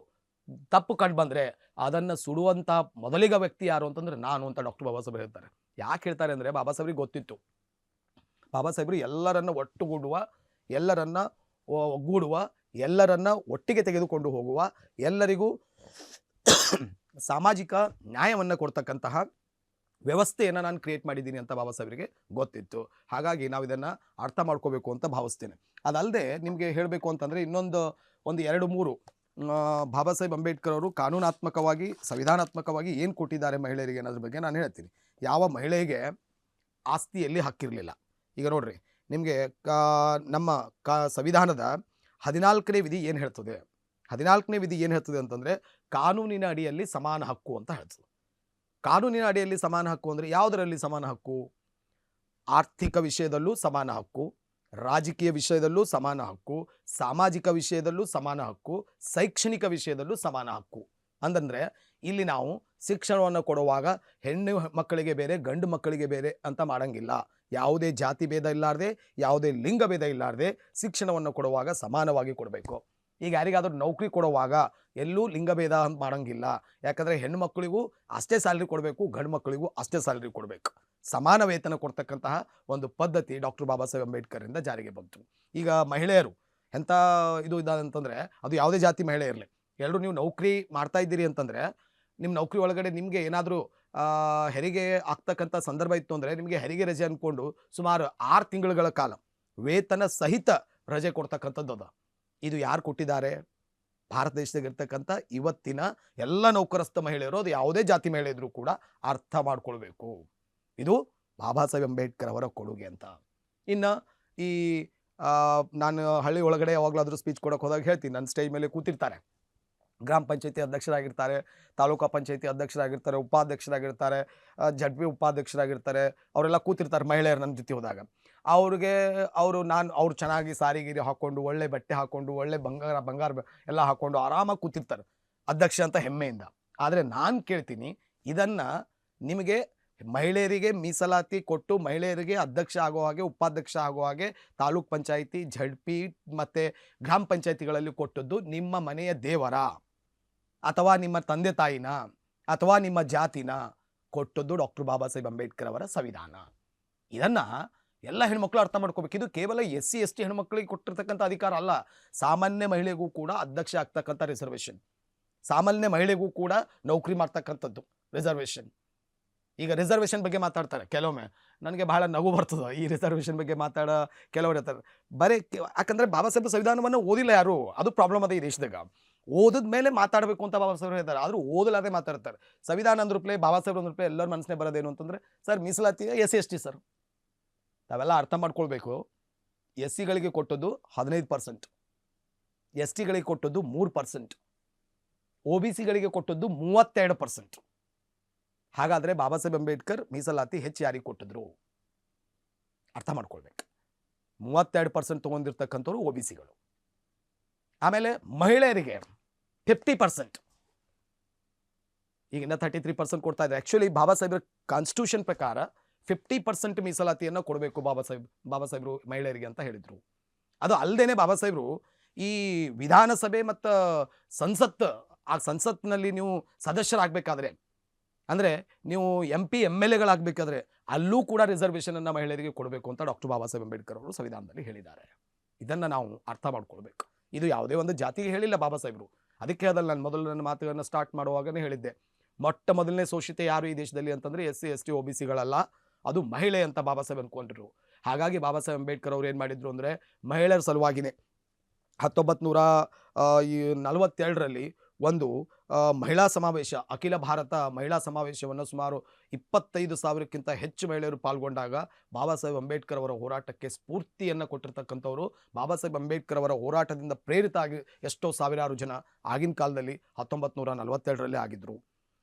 ತಪ್ಪು ಕಂಡು ಬಂದರೆ ಅದನ್ನು ಸುಡುವಂಥ ಮೊದಲಿಗ ವ್ಯಕ್ತಿ ಯಾರು ಅಂತಂದರೆ ನಾನು ಅಂತ ಡಾಕ್ಟರ್ ಬಾಬಾ ಸಾಹೇಬ್ ಹೇಳ್ತಾರೆ. ಯಾಕೆ ಹೇಳ್ತಾರೆ ಅಂದರೆ, ಬಾಬಾ ಸಾಹೇಬ್ರಿಗೆ ಗೊತ್ತಿತ್ತು, ಬಾಬಾ ಸಾಹೇಬರು ಎಲ್ಲರನ್ನ ಒಟ್ಟುಗೂಡುವ, ಎಲ್ಲರನ್ನ ಒಗ್ಗೂಡುವ, ಎಲ್ಲರನ್ನ ಒಟ್ಟಿಗೆ ತೆಗೆದುಕೊಂಡು ಹೋಗುವ, ಎಲ್ಲರಿಗೂ ಸಾಮಾಜಿಕ ನ್ಯಾಯವನ್ನು ಕೊಡ್ತಕ್ಕಂತಹ ವ್ಯವಸ್ಥೆಯನ್ನು ನಾನು ಕ್ರಿಯೇಟ್ ಮಾಡಿದ್ದೀನಿ ಅಂತ ಬಾಬಾ ಸಾಹೇಬರಿಗೆ ಗೊತ್ತಿತ್ತು. ಹಾಗಾಗಿ ನಾವು ಇದನ್ನು ಅರ್ಥ ಮಾಡ್ಕೋಬೇಕು ಅಂತ ಭಾವಿಸ್ತೇನೆ. ಅದಲ್ಲದೆ ನಿಮಗೆ ಹೇಳಬೇಕು ಅಂತಂದರೆ ಇನ್ನೊಂದು 2-3 ಬಾಬಾ ಸಾಹೇಬ್ ಅಂಬೇಡ್ಕರ್ ಅವರು ಕಾನೂನಾತ್ಮಕವಾಗಿ, ಸಂವಿಧಾನಾತ್ಮಕವಾಗಿ ಏನು ಕೊಟ್ಟಿದ್ದಾರೆ ಮಹಿಳೆಯರಿಗೆ ಅನ್ನೋದ್ರ ಬಗ್ಗೆ ನಾನು ಹೇಳ್ತೀನಿ. ಯಾವ ಮಹಿಳೆಗೆ ಆಸ್ತಿಯಲ್ಲಿ ಹಕ್ಕಿರಲಿಲ್ಲ. ಈಗ ನೋಡ್ರಿ, ನಿಮಗೆ ನಮ್ಮ ಸಂವಿಧಾನದ 14ನೇ ವಿಧಿ ಏನು ಹೇಳ್ತದೆ? 14ನೇ ವಿಧಿ ಏನು ಹೇಳ್ತದೆ ಅಂತಂದರೆ, ಕಾನೂನಿನ ಅಡಿಯಲ್ಲಿ ಸಮಾನ ಹಕ್ಕು ಅಂತ ಹೇಳ್ತದೆ. ಕಾನೂನಿನ ಅಡಿಯಲ್ಲಿ ಸಮಾನ ಹಕ್ಕು ಅಂದರೆ ಯಾವುದರಲ್ಲಿ ಸಮಾನ ಹಕ್ಕು? ಆರ್ಥಿಕ ವಿಷಯದಲ್ಲೂ ಸಮಾನ ಹಕ್ಕು, ರಾಜಕೀಯ ವಿಷಯದಲ್ಲೂ ಸಮಾನ ಹಕ್ಕು, ಸಾಮಾಜಿಕ ವಿಷಯದಲ್ಲೂ ಸಮಾನ ಹಕ್ಕು, ಶೈಕ್ಷಣಿಕ ವಿಷಯದಲ್ಲೂ ಸಮಾನ ಹಕ್ಕು. ಅಂತಂದರೆ ಇಲ್ಲಿ ನಾವು ಶಿಕ್ಷಣವನ್ನು ಕೊಡುವಾಗ ಹೆಣ್ಣು ಮಕ್ಕಳಿಗೆ ಬೇರೆ, ಗಂಡು ಮಕ್ಕಳಿಗೆ ಬೇರೆ ಅಂತ ಮಾಡಂಗಿಲ್ಲ. ಯಾವುದೇ ಜಾತಿ ಭೇದ ಇಲ್ಲಾರ್ದೆ, ಯಾವುದೇ ಲಿಂಗ ಭೇದ ಇಲ್ಲಾರ್ದೆ ಶಿಕ್ಷಣವನ್ನು ಕೊಡುವಾಗ ಸಮಾನವಾಗಿ ಕೊಡಬೇಕು. ಈಗ ಯಾರಿಗಾದ್ರೂ ನೌಕರಿ ಕೊಡುವಾಗ ಎಲ್ಲೂ ಲಿಂಗಭೇದ ಅಂತ ಮಾಡಂಗಿಲ್ಲ. ಯಾಕಂದರೆ ಹೆಣ್ಣು ಮಕ್ಕಳಿಗೂ ಅಷ್ಟೇ ಸ್ಯಾಲ್ರಿ ಕೊಡಬೇಕು, ಗಂಡು ಮಕ್ಕಳಿಗೂ ಅಷ್ಟೇ ಸ್ಯಾಲ್ರಿ ಕೊಡಬೇಕು. ಸಮಾನ ವೇತನ ಕೊಡ್ತಕ್ಕಂತಹ ಒಂದು ಪದ್ಧತಿ ಡಾಕ್ಟರ್ ಬಾಬಾ ಸಾಹೇಬ್ ಅಂಬೇಡ್ಕರಿಂದ ಜಾರಿಗೆ ಬಂತು. ಈಗ ಮಹಿಳೆಯರು ಎಂಥ ಇದು ಅಂತಂದರೆ, ಅದು ಯಾವುದೇ ಜಾತಿ ಮಹಿಳೆ ಇರಲಿ, ಎಲ್ಲರೂ ನೀವು ನೌಕರಿ ಮಾಡ್ತಾ ಇದ್ದೀರಿ ಅಂತಂದರೆ, ನಿಮ್ಮ ನೌಕರಿ ಒಳಗಡೆ ನಿಮಗೆ ಏನಾದರೂ ಹೆರಿಗೆ ಆಗ್ತಕ್ಕಂಥ ಸಂದರ್ಭ ಇತ್ತು ಅಂದರೆ, ನಿಮಗೆ ಹೆರಿಗೆ ರಜೆ ಅಂದ್ಕೊಂಡು ಸುಮಾರು 6 ತಿಂಗಳುಗಳ ಕಾಲ ವೇತನ ಸಹಿತ ರಜೆ ಕೊಡ್ತಕ್ಕಂಥದ್ದು ಅದ. ಇದು ಯಾರು ಕೊಟ್ಟಿದ್ದಾರೆ? ಭಾರತ ದೇಶದಾಗಿರ್ತಕ್ಕಂಥ ಇವತ್ತಿನ ಎಲ್ಲ ನೌಕರಸ್ಥ ಮಹಿಳೆಯರು, ಅದು ಯಾವುದೇ ಜಾತಿ ಮಹಿಳೆ ಇದ್ರೂ ಕೂಡ ಅರ್ಥ ಮಾಡ್ಕೊಳ್ಬೇಕು. ಇದು ಬಾಬಾ ಸಾಹೇಬ್ ಅಂಬೇಡ್ಕರ್ ಅವರ ಕೊಡುಗೆ ಅಂತ. ಇನ್ನು ಈ ನಾನು ಹಳ್ಳಿ ಒಳಗಡೆ ಯಾವಾಗಲಾದರೂ ಸ್ಪೀಚ್ ಕೊಡೋಕೆ ಹೋದಾಗ ಹೇಳ್ತೀನಿ, ನನ್ನ ಸ್ಟೇಜ್ ಮೇಲೆ ಕೂತಿರ್ತಾರೆ, ಗ್ರಾಮ ಪಂಚಾಯತಿ ಅಧ್ಯಕ್ಷರಾಗಿರ್ತಾರೆ, ತಾಲೂಕಾ ಪಂಚಾಯತಿ ಅಧ್ಯಕ್ಷರಾಗಿರ್ತಾರೆ, ಉಪಾಧ್ಯಕ್ಷರಾಗಿರ್ತಾರೆ, ಜಡ್ಪಿ ಉಪಾಧ್ಯಕ್ಷರಾಗಿರ್ತಾರೆ, ಅವರೆಲ್ಲ ಕೂತಿರ್ತಾರೆ ಮಹಿಳೆಯರು ನನ್ನ ಜೊತೆ ಹೋದಾಗ. ಅವ್ರು ಚೆನ್ನಾಗಿ ಸಾರಿಗೀರಿ ಹಾಕ್ಕೊಂಡು, ಒಳ್ಳೆ ಬಟ್ಟೆ ಹಾಕ್ಕೊಂಡು, ಒಳ್ಳೆ ಬಂಗಾರ ಎಲ್ಲ ಹಾಕ್ಕೊಂಡು ಆರಾಮಾಗಿ ಕೂತಿರ್ತಾರೆ ಅಧ್ಯಕ್ಷ ಅಂತ ಹೆಮ್ಮೆಯಿಂದ. ಆದರೆ ನಾನು ಕೇಳ್ತೀನಿ, ಇದನ್ನು ನಿಮಗೆ ಮಹಿಳೆಯರಿಗೆ ಮೀಸಲಾತಿ ಕೊಟ್ಟು ಮಹಿಳೆಯರಿಗೆ ಅಧ್ಯಕ್ಷ ಆಗೋ ಹಾಗೆ, ಉಪಾಧ್ಯಕ್ಷ ಆಗೋ ಹಾಗೆ ತಾಲೂಕ್ ಪಂಚಾಯಿತಿ, ಜಡ್ಪಿ ಮತ್ತು ಗ್ರಾಮ ಪಂಚಾಯಿತಿಗಳಲ್ಲಿ ಕೊಟ್ಟದ್ದು ನಿಮ್ಮ ಮನೆಯ ದೇವರ, ಅಥವಾ ನಿಮ್ಮ ತಂದೆ ತಾಯಿನ, ಅಥವಾ ನಿಮ್ಮ ಜಾತಿನ ಕೊಟ್ಟದ್ದು ಡಾಕ್ಟರ್ ಬಾಬಾ ಸಾಹೇಬ್ ಅಂಬೇಡ್ಕರ್ ಅವರ ಸಂವಿಧಾನ. ಇದನ್ನು ಎಲ್ಲ ಹೆಣ್ಮಕ್ಳು ಅರ್ಥ ಮಾಡ್ಕೋಬೇಕು. ಇದು ಕೇವಲ SC ST ಹೆಣ್ಮಕ್ಳಿಗೆ ಕೊಟ್ಟಿರ್ತಕ್ಕಂಥ ಅಧಿಕಾರ ಅಲ್ಲ, ಸಾಮಾನ್ಯ ಮಹಿಳೆಗೂ ಕೂಡ ಅಧ್ಯಕ್ಷ ಆಗ್ತಕ್ಕಂಥ ರಿಸರ್ವೇಷನ್, ಸಾಮಾನ್ಯ ಮಹಿಳೆಗೂ ಕೂಡ ನೌಕರಿ ಮಾಡ್ತಕ್ಕಂಥದ್ದು ರಿಸರ್ವೇಷನ್. ಈಗ ರಿಸರ್ವೇಷನ್ ಬಗ್ಗೆ ಮಾತಾಡ್ತಾರೆ ಕೆಲವೊಮ್ಮೆ, ನನಗೆ ಬಹಳ ನಗು ಬರ್ತದೆ ಈ ರಿಸರ್ವೇಷನ್ ಬಗ್ಗೆ ಮಾತಾಡೋ ಕೆಲವರು ಇರ್ತಾರೆ. ಯಾಕಂದರೆ ಬಾಬಾ ಸಾಹೇಬ್ ಸಂವಿಧಾನವನ್ನು ಓದಿಲ್ಲ ಯಾರು, ಅದು ಪ್ರಾಬ್ಲಮ್ ಅದ ಈ ದೇಶದಾಗ. ಓದಿದ ಮೇಲೆ ಮಾತಾಡಬೇಕು ಅಂತ ಬಾಬಾ ಸಾಹೇಬ್ ಹೇಳ್ತಾರೆ, ಆದರೂ ಓದಲಾದೆ ಮಾತಾಡ್ತಾರೆ. ಸಂವಿಧಾನ ಅಂದ್ರೂಪ್ಲೆ, ಬಾಬಾ ಸಾಹೇಬ್ ಅಂದ್ರೂಪ್ಲೆ ಎಲ್ಲರ ಮನಸ್ಸಿಗೆ ಬರೋದೇನು ಅಂತಂದರೆ, ಸರ್ ಮೀಸಲಾತಿ SC ST ಸರ್. ನಾವೆಲ್ಲ ಅರ್ಥ ಮಾಡ್ಕೊಳ್ಬೇಕು. SCಗಳಿಗೆ ಕೊಟ್ಟದ್ದು 15%, STಗಳಿಗೆ ಕೊಟ್ಟದ್ದು 3%, OBCಗಳಿಗೆ ಕೊಟ್ಟದ್ದು 32%. ಹಾಗಾದರೆ ಬಾಬಾ ಸಾಹೇಬ್ ಅಂಬೇಡ್ಕರ್ ಮೀಸಲಾತಿ ಹೆಚ್ಚು ಯಾರಿಗೆ ಕೊಟ್ಟಿದ್ರು ಅರ್ಥ ಮಾಡ್ಕೊಳ್ಬೇಕು. 32% ತೊಗೊಂಡಿರ್ತಕ್ಕಂಥವ್ರು OBCಗಳು. ಆಮೇಲೆ ಮಹಿಳೆಯರಿಗೆ 50%, ಈಗಿನ 33% ಕೊಡ್ತಾ ಇದ್ದಾರೆ. ಆ್ಯಕ್ಚುಲಿ ಬಾಬಾ ಸಾಹೇಬ್ರ ಕಾನ್ಸ್ಟಿಟ್ಯೂಷನ್ ಪ್ರಕಾರ 50% ಮೀಸಲಾತಿಯನ್ನು ಕೊಡಬೇಕು ಬಾಬಾ ಸಾಹೇಬರು ಮಹಿಳೆಯರಿಗೆ ಅಂತ ಹೇಳಿದರು. ಅದು ಅಲ್ಲದೆ ಬಾಬಾ ಸಾಹೇಬರು ಈ ವಿಧಾನಸಭೆ ಮತ್ತು ಆ ಸಂಸತ್ನಲ್ಲಿ ನೀವು ಸದಸ್ಯರಾಗಬೇಕಾದ್ರೆ, ಅಂದರೆ ನೀವು MP MLAಗಳಾಗಬೇಕಾದ್ರೆ ಅಲ್ಲೂ ಕೂಡ ರಿಸರ್ವೇಷನನ್ನು ಮಹಿಳೆಯರಿಗೆ ಕೊಡಬೇಕು ಅಂತ ಡಾಕ್ಟರ್ ಬಾಬಾ ಸಾಹೇಬ್ ಅಂಬೇಡ್ಕರ್ ಅವರು ಸಂವಿಧಾನದಲ್ಲಿ ಹೇಳಿದ್ದಾರೆ. ಇದನ್ನು ನಾವು ಅರ್ಥ ಮಾಡ್ಕೊಳ್ಬೇಕು. ಇದು ಯಾವುದೇ ಒಂದು ಜಾತಿಗೆ ಹೇಳಿಲ್ಲ ಬಾಬಾ ಸಾಹೇಬರು. ಅದಕ್ಕೆ ಅದಲ್ಲ, ನಾನು ಮೊದಲು ನನ್ನ ಮಾತುಗಳನ್ನು ಸ್ಟಾರ್ಟ್ ಮಾಡುವಾಗಲೇ ಹೇಳಿದ್ದೆ, ಮೊಟ್ಟ ಮೊದಲನೇ ಶೋಷಿತೆ ಯಾರು ಈ ದೇಶದಲ್ಲಿ ಅಂತಂದರೆ SC ST OBCಗಳಲ್ಲ, ಅದು ಮಹಿಳೆ ಅಂತ ಬಾಬಾ ಸಾಹೇಬ್ ಅಂದ್ಕೊಂಡ್ರು. ಹಾಗಾಗಿ ಬಾಬಾ ಸಾಹೇಬ್ ಅಂಬೇಡ್ಕರ್ ಅವರು ಏನು ಮಾಡಿದ್ರು ಅಂದರೆ, ಮಹಿಳೆಯರ ಸಲುವಾಗಿನೇ 1942ರಲ್ಲಿ ಒಂದು ಮಹಿಳಾ ಸಮಾವೇಶ, ಅಖಿಲ ಭಾರತ ಮಹಿಳಾ ಸಮಾವೇಶವನ್ನು ಸುಮಾರು 25,000ಕ್ಕಿಂತ ಹೆಚ್ಚು ಮಹಿಳೆಯರು ಪಾಲ್ಗೊಂಡಾಗ ಬಾಬಾ ಸಾಹೇಬ್ ಅಂಬೇಡ್ಕರ್ ಅವರ ಹೋರಾಟಕ್ಕೆ ಸ್ಫೂರ್ತಿಯನ್ನು ಕೊಟ್ಟಿರ್ತಕ್ಕಂಥವರು, ಬಾಬಾ ಸಾಹೇಬ್ ಅಂಬೇಡ್ಕರ್ ಅವರ ಹೋರಾಟದಿಂದ ಪ್ರೇರಿತ ಆಗಿ ಎಷ್ಟೋ ಸಾವಿರಾರು ಜನ ಆಗಿನ ಕಾಲದಲ್ಲಿ 1942ರಲ್ಲಿ ಆಗಿದ್ದರು.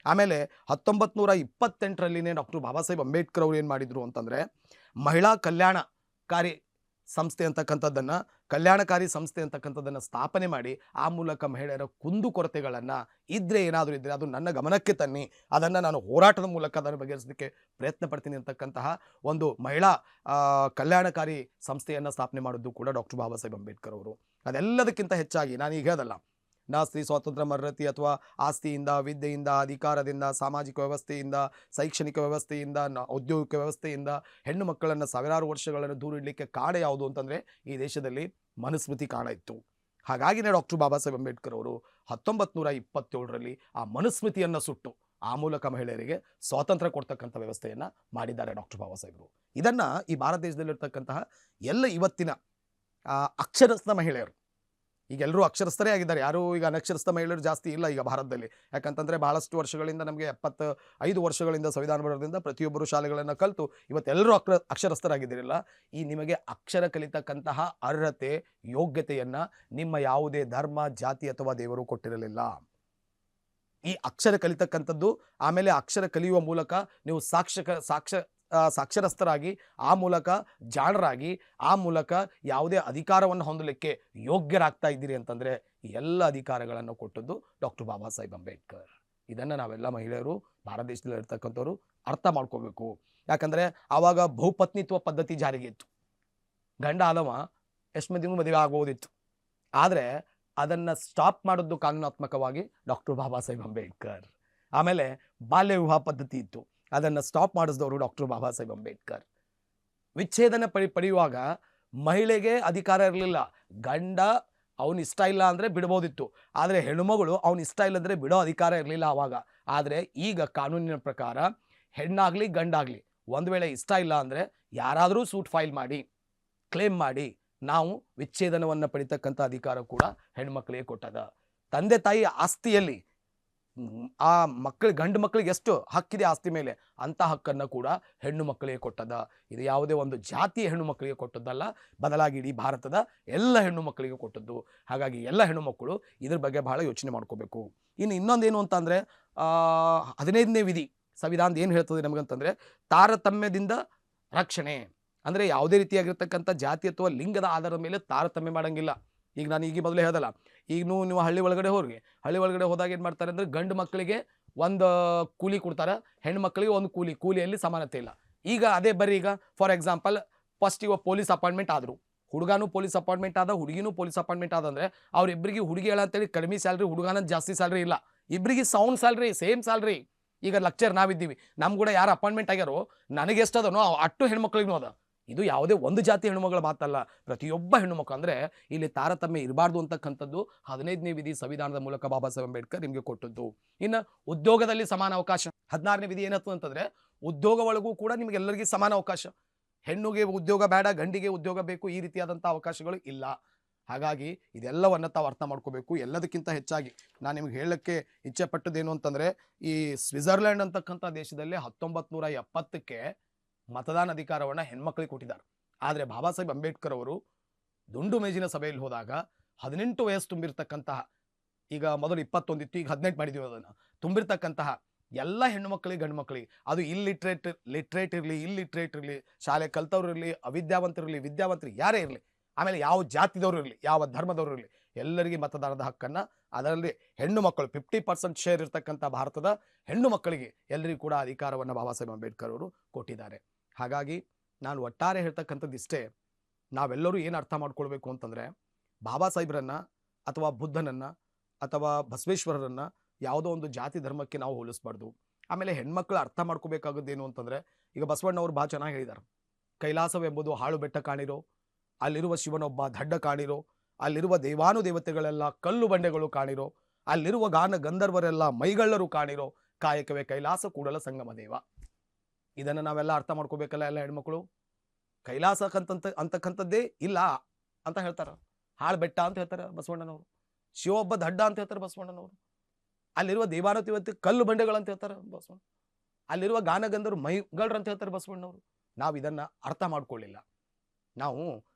ಆಮೇಲೆ 1928ರಲ್ಲಿನೇ ಡಾಕ್ಟರ್ ಬಾಬಾ ಸಾಹೇಬ್ ಅಂಬೇಡ್ಕರ್ ಅವರು ಏನು ಮಾಡಿದರು ಅಂತಂದರೆ, ಮಹಿಳಾ ಕಲ್ಯಾಣಕಾರಿ ಸಂಸ್ಥೆ ಅಂತಕ್ಕಂಥದ್ದನ್ನು ಕಲ್ಯಾಣಕಾರಿ ಸಂಸ್ಥೆ ಅಂತಕ್ಕಂಥದ್ದನ್ನು ಸ್ಥಾಪನೆ ಮಾಡಿ, ಆ ಮೂಲಕ ಮಹಿಳೆಯರ ಕುಂದುಕೊರತೆಗಳನ್ನು ಏನಾದರೂ ಇದ್ದರೆ ಅದು ನನ್ನ ಗಮನಕ್ಕೆ ತನ್ನಿ, ಅದನ್ನು ನಾನು ಹೋರಾಟದ ಮೂಲಕ ಅದನ್ನು ಬಗೆಹರಿಸಲಿಕ್ಕೆ ಪ್ರಯತ್ನ ಪಡ್ತೀನಿ ಅಂತಕ್ಕಂತಹ ಒಂದು ಮಹಿಳಾ ಕಲ್ಯಾಣಕಾರಿ ಸಂಸ್ಥೆಯನ್ನು ಸ್ಥಾಪನೆ ಮಾಡಿದ್ದು ಕೂಡ ಡಾಕ್ಟರ್ ಬಾಬಾ ಸಾಹೇಬ್ ಅಂಬೇಡ್ಕರ್ ಅವರು. ಅದೆಲ್ಲದಕ್ಕಿಂತ ಹೆಚ್ಚಾಗಿ ನಾನು ಈಗ ಹೇಳೋದಲ್ಲ, ನಾ ಸ್ತ್ರೀ ಸ್ವಾತಂತ್ರ್ಯ ಮರತಿ ಅಥವಾ ಆಸ್ತಿಯಿಂದ, ವಿದ್ಯೆಯಿಂದ, ಅಧಿಕಾರದಿಂದ, ಸಾಮಾಜಿಕ ವ್ಯವಸ್ಥೆಯಿಂದ, ಶೈಕ್ಷಣಿಕ ವ್ಯವಸ್ಥೆಯಿಂದ, ಔದ್ಯೋಗಿಕ ವ್ಯವಸ್ಥೆಯಿಂದ ಹೆಣ್ಣು ಮಕ್ಕಳನ್ನು ಸಾವಿರಾರು ವರ್ಷಗಳನ್ನು ದೂರ ಇಡಲಿಕ್ಕೆ ಕಾರಣ ಯಾವುದು ಅಂತಂದರೆ ಈ ದೇಶದಲ್ಲಿ ಮನುಸ್ಮೃತಿ ಕಾರಣ ಇತ್ತು. ಹಾಗಾಗಿನೇ ಡಾಕ್ಟರ್ ಬಾಬಾ ಸಾಹೇಬ್ ಅಂಬೇಡ್ಕರ್ ಅವರು 1927ರಲ್ಲಿ ಆ ಮನುಸ್ಮೃತಿಯನ್ನು ಸುಟ್ಟು ಆ ಮೂಲಕ ಮಹಿಳೆಯರಿಗೆ ಸ್ವಾತಂತ್ರ್ಯ ಕೊಡ್ತಕ್ಕಂಥ ವ್ಯವಸ್ಥೆಯನ್ನು ಮಾಡಿದ್ದಾರೆ ಡಾಕ್ಟರ್ ಬಾಬಾ ಸಾಹೇಬರು. ಇದನ್ನು ಈ ಭಾರತ ದೇಶದಲ್ಲಿರ್ತಕ್ಕಂತಹ ಎಲ್ಲ ಇವತ್ತಿನ ಅಕ್ಷರಸ್ಥ ಮಹಿಳೆಯರು, ಈಗ ಎಲ್ಲರೂ ಅಕ್ಷರಸ್ಥರೇ ಆಗಿದ್ದಾರೆ, ಯಾರೂ ಈಗ ಅನಕ್ಷರಸ್ಥ ಮಹಿಳೆಯರು ಜಾಸ್ತಿ ಇಲ್ಲ ಈಗ ಭಾರತದಲ್ಲಿ. ಯಾಕಂತಂದರೆ ಭಾಳಷ್ಟು ವರ್ಷಗಳಿಂದ ನಮಗೆ 75 ವರ್ಷಗಳಿಂದ ಸಂವಿಧಾನ ಬರೋದ್ರಿಂದ ಪ್ರತಿಯೊಬ್ಬರು ಶಾಲೆಗಳನ್ನು ಕಲಿತು ಇವತ್ತೆಲ್ಲರೂ ಅಕ್ಷರಸ್ಥರಾಗಿದ್ದೀರಲ್ಲ. ಈ ನಿಮಗೆ ಅಕ್ಷರ ಕಲಿತಕ್ಕಂತಹ ಅರ್ಹತೆ, ಯೋಗ್ಯತೆಯನ್ನು ನಿಮ್ಮ ಯಾವುದೇ ಧರ್ಮ, ಜಾತಿ ಅಥವಾ ದೇವರು ಕೊಟ್ಟಿರಲಿಲ್ಲ. ಈ ಅಕ್ಷರ ಕಲಿತಕ್ಕಂಥದ್ದು, ಆಮೇಲೆ ಅಕ್ಷರ ಕಲಿಯುವ ಮೂಲಕ ನೀವು ಸಾಕ್ಷರಸ್ಥರಾಗಿ, ಆ ಮೂಲಕ ಜಾಣರಾಗಿ, ಆ ಮೂಲಕ ಯಾವುದೇ ಅಧಿಕಾರವನ್ನು ಹೊಂದಲಿಕ್ಕೆ ಯೋಗ್ಯರಾಗ್ತಾ ಇದ್ದೀರಿ ಅಂತಂದರೆ ಈ ಎಲ್ಲ ಅಧಿಕಾರಗಳನ್ನು ಕೊಟ್ಟದ್ದು ಡಾಕ್ಟರ್ ಬಾಬಾ ಸಾಹೇಬ್ ಅಂಬೇಡ್ಕರ್. ಇದನ್ನು ನಾವೆಲ್ಲ ಮಹಿಳೆಯರು ಭಾರತ ದೇಶದಲ್ಲಿ ಇರ್ತಕ್ಕಂಥವ್ರು ಅರ್ಥ ಮಾಡ್ಕೋಬೇಕು. ಯಾಕಂದರೆ ಆವಾಗ ಬಹುಪತ್ನಿತ್ವ ಪದ್ಧತಿ ಜಾರಿಗೆ ಇತ್ತು. ಗಂಡ ಆದವ ಎಷ್ಟು ಮಂದಿಗೂ ಮದುವೆ ಆಗೋದಿತ್ತು. ಆದರೆ ಅದನ್ನು ಸ್ಟಾಪ್ ಮಾಡೋದು ಕಾನೂನಾತ್ಮಕವಾಗಿ ಡಾಕ್ಟರ್ ಬಾಬಾ ಸಾಹೇಬ್ ಅಂಬೇಡ್ಕರ್. ಆಮೇಲೆ ಬಾಲ್ಯ ವಿವಾಹ ಪದ್ಧತಿ ಇತ್ತು, ಅದನ್ನು ಸ್ಟಾಪ್ ಮಾಡಿಸಿದವರು ಡಾಕ್ಟರ್ ಬಾಬಾ ಸಾಹೇಬ್ ಅಂಬೇಡ್ಕರ್. ವಿಚ್ಛೇದನ ಪಡೆಯುವಾಗ ಮಹಿಳೆಗೆ ಅಧಿಕಾರ ಇರಲಿಲ್ಲ. ಗಂಡ ಅವನು ಇಷ್ಟ ಇಲ್ಲ ಅಂದರೆ ಬಿಡ್ಬೋದಿತ್ತು, ಆದರೆ ಹೆಣ್ಣುಮಗಳು ಅವನು ಇಷ್ಟ ಇಲ್ಲ ಅಂದರೆ ಬಿಡೋ ಅಧಿಕಾರ ಇರಲಿಲ್ಲ ಆವಾಗ. ಆದರೆ ಈಗ ಕಾನೂನಿನ ಪ್ರಕಾರ ಹೆಣ್ಣಾಗಲಿ ಗಂಡಾಗಲಿ ಒಂದು ವೇಳೆ ಇಷ್ಟ ಇಲ್ಲ ಅಂದರೆ ಯಾರಾದರೂ ಸೂಟ್ ಫೈಲ್ ಮಾಡಿ, ಕ್ಲೇಮ್ ಮಾಡಿ, ನಾವು ವಿಚ್ಛೇದನವನ್ನು ಪಡಿತಕ್ಕಂಥ ಅಧಿಕಾರ ಕೂಡ ಹೆಣ್ಮಕ್ಳಿಗೆ ಕೊಟ್ಟದ. ತಂದೆ ತಾಯಿ ಆಸ್ತಿಯಲ್ಲಿ ಆ ಗಂಡು ಮಕ್ಕಳಿಗೆ ಎಷ್ಟು ಹಕ್ಕಿದೆ ಆಸ್ತಿ ಮೇಲೆ, ಅಂಥ ಹಕ್ಕನ್ನು ಕೂಡ ಹೆಣ್ಣು ಮಕ್ಕಳಿಗೆ ಕೊಟ್ಟದ. ಇದು ಯಾವುದೇ ಒಂದು ಜಾತಿಯ ಹೆಣ್ಣು ಮಕ್ಕಳಿಗೆ ಕೊಟ್ಟದ್ದಲ್ಲ, ಬದಲಾಗಿ ಇಡೀ ಭಾರತದ ಎಲ್ಲ ಹೆಣ್ಣು ಮಕ್ಕಳಿಗೆ ಕೊಟ್ಟದ್ದು. ಹಾಗಾಗಿ ಎಲ್ಲ ಹೆಣ್ಣು ಮಕ್ಕಳು ಇದ್ರ ಬಗ್ಗೆ ಬಹಳ ಯೋಚನೆ ಮಾಡ್ಕೋಬೇಕು. ಇನ್ನು ಇನ್ನೊಂದೇನು ಅಂತಂದರೆ, 15ನೇ ವಿಧಿ ಸಂವಿಧಾನದ ಏನು ಹೇಳ್ತದೆ ನಮಗಂತಂದರೆ, ತಾರತಮ್ಯದಿಂದ ರಕ್ಷಣೆ. ಅಂದರೆ ಯಾವುದೇ ರೀತಿಯಾಗಿರ್ತಕ್ಕಂಥ ಜಾತಿ ಅಥವಾ ಲಿಂಗದ ಆಧಾರದ ಮೇಲೆ ತಾರತಮ್ಯ ಮಾಡೋಂಗಿಲ್ಲ. ಈಗ ನಾನು ಈಗ ಮೊದಲೇ ಹೇಳಲ್ಲ, ಈಗ ನೀವು ಹಳ್ಳಿ ಒಳಗಡೆ ಹೋದಾಗ ಏನು ಮಾಡ್ತಾರೆ ಅಂದರೆ, ಗಂಡು ಮಕ್ಕಳಿಗೆ ಒಂದು ಕೂಲಿ ಕೊಡ್ತಾರೆ, ಹೆಣ್ಣು ಮಕ್ಕಳಿಗೆ ಒಂದು ಕೂಲಿಯಲ್ಲಿ ಸಮಾನತೆ ಇಲ್ಲ. ಈಗ ಅದೇ ಬರ್ರಿ, ಈಗ ಫಾರ್ ಎಕ್ಸಾಂಪಲ್ ಫಸ್ಟ್ ಇವಾಗ ಪೊಲೀಸ್ ಅಪಾಯಿಂಟ್ಮೆಂಟ್ ಆದರು, ಹುಡುಗನೂ ಪೊಲೀಸ್ ಅಪಾಯಿಂಟ್ಮೆಂಟ್ ಆದ, ಹುಡುಗಿನೂ ಪೊಲೀಸ್ ಅಪಾಯಿಂಟ್ಮೆಂಟ್ ಆದಂದರೆ ಅವ್ರಿಬ್ಬರಿಗೆ ಹುಡುಗಿ ಹೇಳಂತೇಳಿ ಕಡಿಮೆ ಸ್ಯಾಲ್ರಿ, ಹುಡುಗನ ಜಾಸ್ತಿ ಸ್ಯಾಲ್ರಿ ಇಲ್ಲ, ಇಬ್ಬರಿಗೆ ಸೌಂಡ್ ಸ್ಯಾಲ್ರಿ, ಸೇಮ್ ಸ್ಯಾಲ್ರಿ. ಈಗ ಲೆಕ್ಚರ್ ನಾವಿದ್ದೀವಿ, ನಮ್ಮ ಕೂಡ ಯಾರು ಅಪಾಯಿಂಟ್ಮೆಂಟ್ ಆಗ್ಯಾರೋ ನನಗೆ ಎಷ್ಟದನೋ ಅಷ್ಟು ಹೆಣ್ಮಕ್ಳಿಗೂ ಅದ. ಇದು ಯಾವುದೇ ಒಂದು ಜಾತಿ ಹೆಣ್ಣುಮಗಳ ಮಾತಲ್ಲ, ಪ್ರತಿಯೊಬ್ಬ ಹೆಣ್ಣುಮಕ್ಕಳು. ಅಂದರೆ ಇಲ್ಲಿ ತಾರತಮ್ಯ ಇರಬಾರ್ದು ಅಂತಕ್ಕಂಥದ್ದು 15ನೇ ವಿಧಿ ಸಂವಿಧಾನದ ಮೂಲಕ ಬಾಬಾ ಸಾಹೇಬ್ ಅಂಬೇಡ್ಕರ್ ನಿಮಗೆ ಕೊಟ್ಟದ್ದು. ಇನ್ನು ಉದ್ಯೋಗದಲ್ಲಿ ಸಮಾನ ಅವಕಾಶ 16ನೇ ವಿಧಿ ಏನತ್ತು ಅಂತಂದರೆ, ಉದ್ಯೋಗ ಒಳಗೂ ಕೂಡ ನಿಮಗೆಲ್ಲರಿಗೂ ಸಮಾನ ಅವಕಾಶ. ಹೆಣ್ಣಿಗೆ ಉದ್ಯೋಗ ಬೇಡ, ಗಂಡಿಗೆ ಉದ್ಯೋಗ ಬೇಕು, ಈ ರೀತಿಯಾದಂಥ ಅವಕಾಶಗಳು ಇಲ್ಲ. ಹಾಗಾಗಿ ಇದೆಲ್ಲವನ್ನು ತಾವು ಅರ್ಥ ಮಾಡ್ಕೋಬೇಕು. ಎಲ್ಲದಕ್ಕಿಂತ ಹೆಚ್ಚಾಗಿ ನಾನು ನಿಮ್ಗೆ ಹೇಳಕ್ಕೆ ಇಚ್ಛೆ ಪಟ್ಟದ್ದೇನು ಅಂತಂದರೆ, ಈ ಸ್ವಿಟ್ಜರ್ಲ್ಯಾಂಡ್ ಅಂತಕ್ಕಂಥ ದೇಶದಲ್ಲಿ 1970ಕ್ಕೆ ಮತದಾನ ಅಧಿಕಾರವನ್ನು ಹೆಣ್ಮಕ್ಳಿಗೆ ಕೊಟ್ಟಿದ್ದಾರೆ. ಆದರೆ ಬಾಬಾ ಸಾಹೇಬ್ ಅಂಬೇಡ್ಕರ್ ಅವರು ದುಂಡು ಮೇಜಿನ ಸಭೆಯಲ್ಲಿ ಹೋದಾಗ 18 ವಯಸ್ಸು ತುಂಬಿರ್ತಕ್ಕಂತಹ, ಈಗ ಮೊದಲು 21 ಇತ್ತು, ಈಗ 18 ಮಾಡಿದ್ದೀವಿ, ಅದನ್ನು ತುಂಬಿರ್ತಕ್ಕಂತಹ ಎಲ್ಲ ಹೆಣ್ಣು ಮಕ್ಕಳಿಗೆ, ಗಂಡು ಮಕ್ಕಳಿಗೆ, ಅದು ಲಿಟ್ರೇಟ್ ಇರಲಿ, ಶಾಲೆ ಕಲ್ತವ್ರು ಇರಲಿ, ಅವಿದ್ಯಾವಂತರಿರಲಿ, ವಿದ್ಯಾವಂತರು ಯಾರೇ ಇರಲಿ, ಆಮೇಲೆ ಯಾವ ಜಾತಿದವರು ಇರಲಿ, ಯಾವ ಧರ್ಮದವರು ಇರಲಿ, ಎಲ್ಲರಿಗೆ ಮತದಾನದ ಹಕ್ಕನ್ನು, ಅದರಲ್ಲಿ ಹೆಣ್ಣು ಮಕ್ಕಳು 50% ಶೇರ್ ಇರ್ತಕ್ಕಂಥ ಭಾರತದ ಹೆಣ್ಣು ಮಕ್ಕಳಿಗೆ ಎಲ್ಲರಿಗೂ ಕೂಡ ಅಧಿಕಾರವನ್ನು ಬಾಬಾ ಸಾಹೇಬ್ ಅಂಬೇಡ್ಕರ್ ಅವರು ಕೊಟ್ಟಿದ್ದಾರೆ. ಹಾಗಾಗಿ ನಾನು ಒಟ್ಟಾರೆ ಹೇಳ್ತಕ್ಕಂಥದ್ದು ಇಷ್ಟೇ, ನಾವೆಲ್ಲರೂ ಏನು ಅರ್ಥ ಮಾಡ್ಕೊಳ್ಬೇಕು ಅಂತಂದರೆ, ಬಾಬಾ ಸಾಹೇಬ್ರನ್ನು ಅಥವಾ ಬುದ್ಧನನ್ನು ಅಥವಾ ಬಸವೇಶ್ವರರನ್ನು ಯಾವುದೋ ಒಂದು ಜಾತಿ ಧರ್ಮಕ್ಕೆ ನಾವು ಹೋಲಿಸಬಾರ್ದು. ಆಮೇಲೆ ಹೆಣ್ಮಕ್ಳು ಅರ್ಥ ಮಾಡ್ಕೋಬೇಕಾಗೋದೇನು ಅಂತಂದರೆ, ಈಗ ಬಸವಣ್ಣವರು ಭಾಳ ಚೆನ್ನಾಗಿ ಹೇಳಿದ್ದಾರೆ, ಕೈಲಾಸವೆಂಬುದು ಹಾಳು ಬೆಟ್ಟ ಕಾಣಿರೋ, ಅಲ್ಲಿರುವ ಶಿವನೊಬ್ಬ ದಡ್ಡ ಕಾಣಿರೋ, ಅಲ್ಲಿರುವ ದೇವಾನುದೇವತೆಗಳೆಲ್ಲ ಕಲ್ಲು ಬಂಡೆಗಳು ಕಾಣಿರೋ, ಅಲ್ಲಿರುವ ಗಾನ ಗಂಧರ್ವರೆಲ್ಲ ಮೈಗಳ್ಳರು ಕಾಣಿರೋ, ಕಾಯಕವೇ ಕೈಲಾಸ ಕೂಡಲ ಸಂಗಮ ದೇವ. ಇದನ್ನು ನಾವೆಲ್ಲ ಅರ್ಥ ಮಾಡ್ಕೋಬೇಕಲ್ಲ. ಎಲ್ಲ ಹೆಣ್ಮಕ್ಳು ಕೈಲಾಸ ಅಂತಕ್ಕಂಥದ್ದೇ ಇಲ್ಲ ಅಂತ ಹೇಳ್ತಾರೆ, ಹಾಳು ಬೆಟ್ಟ ಅಂತ ಹೇಳ್ತಾರೆ ಬಸವಣ್ಣನವರು, ಶಿವೊಬ್ಬ ದಡ್ಡ ಅಂತ ಹೇಳ್ತಾರೆ ಬಸವಣ್ಣನವರು, ಅಲ್ಲಿರುವ ದೇವಾನುದೇವತೆ ಕಲ್ಲು ಬಂಡೆಗಳು ಅಂತ ಹೇಳ್ತಾರೆ ಬಸವಣ್ಣ, ಅಲ್ಲಿರುವ ಗಾನಗಂಧರು ಮೈಗಳ್ರು ಅಂತ ಹೇಳ್ತಾರೆ ಬಸವಣ್ಣವರು. ನಾವು ಇದನ್ನು ಅರ್ಥ ಮಾಡ್ಕೊಳ್ಳಿಲ್ಲ. ನಾವು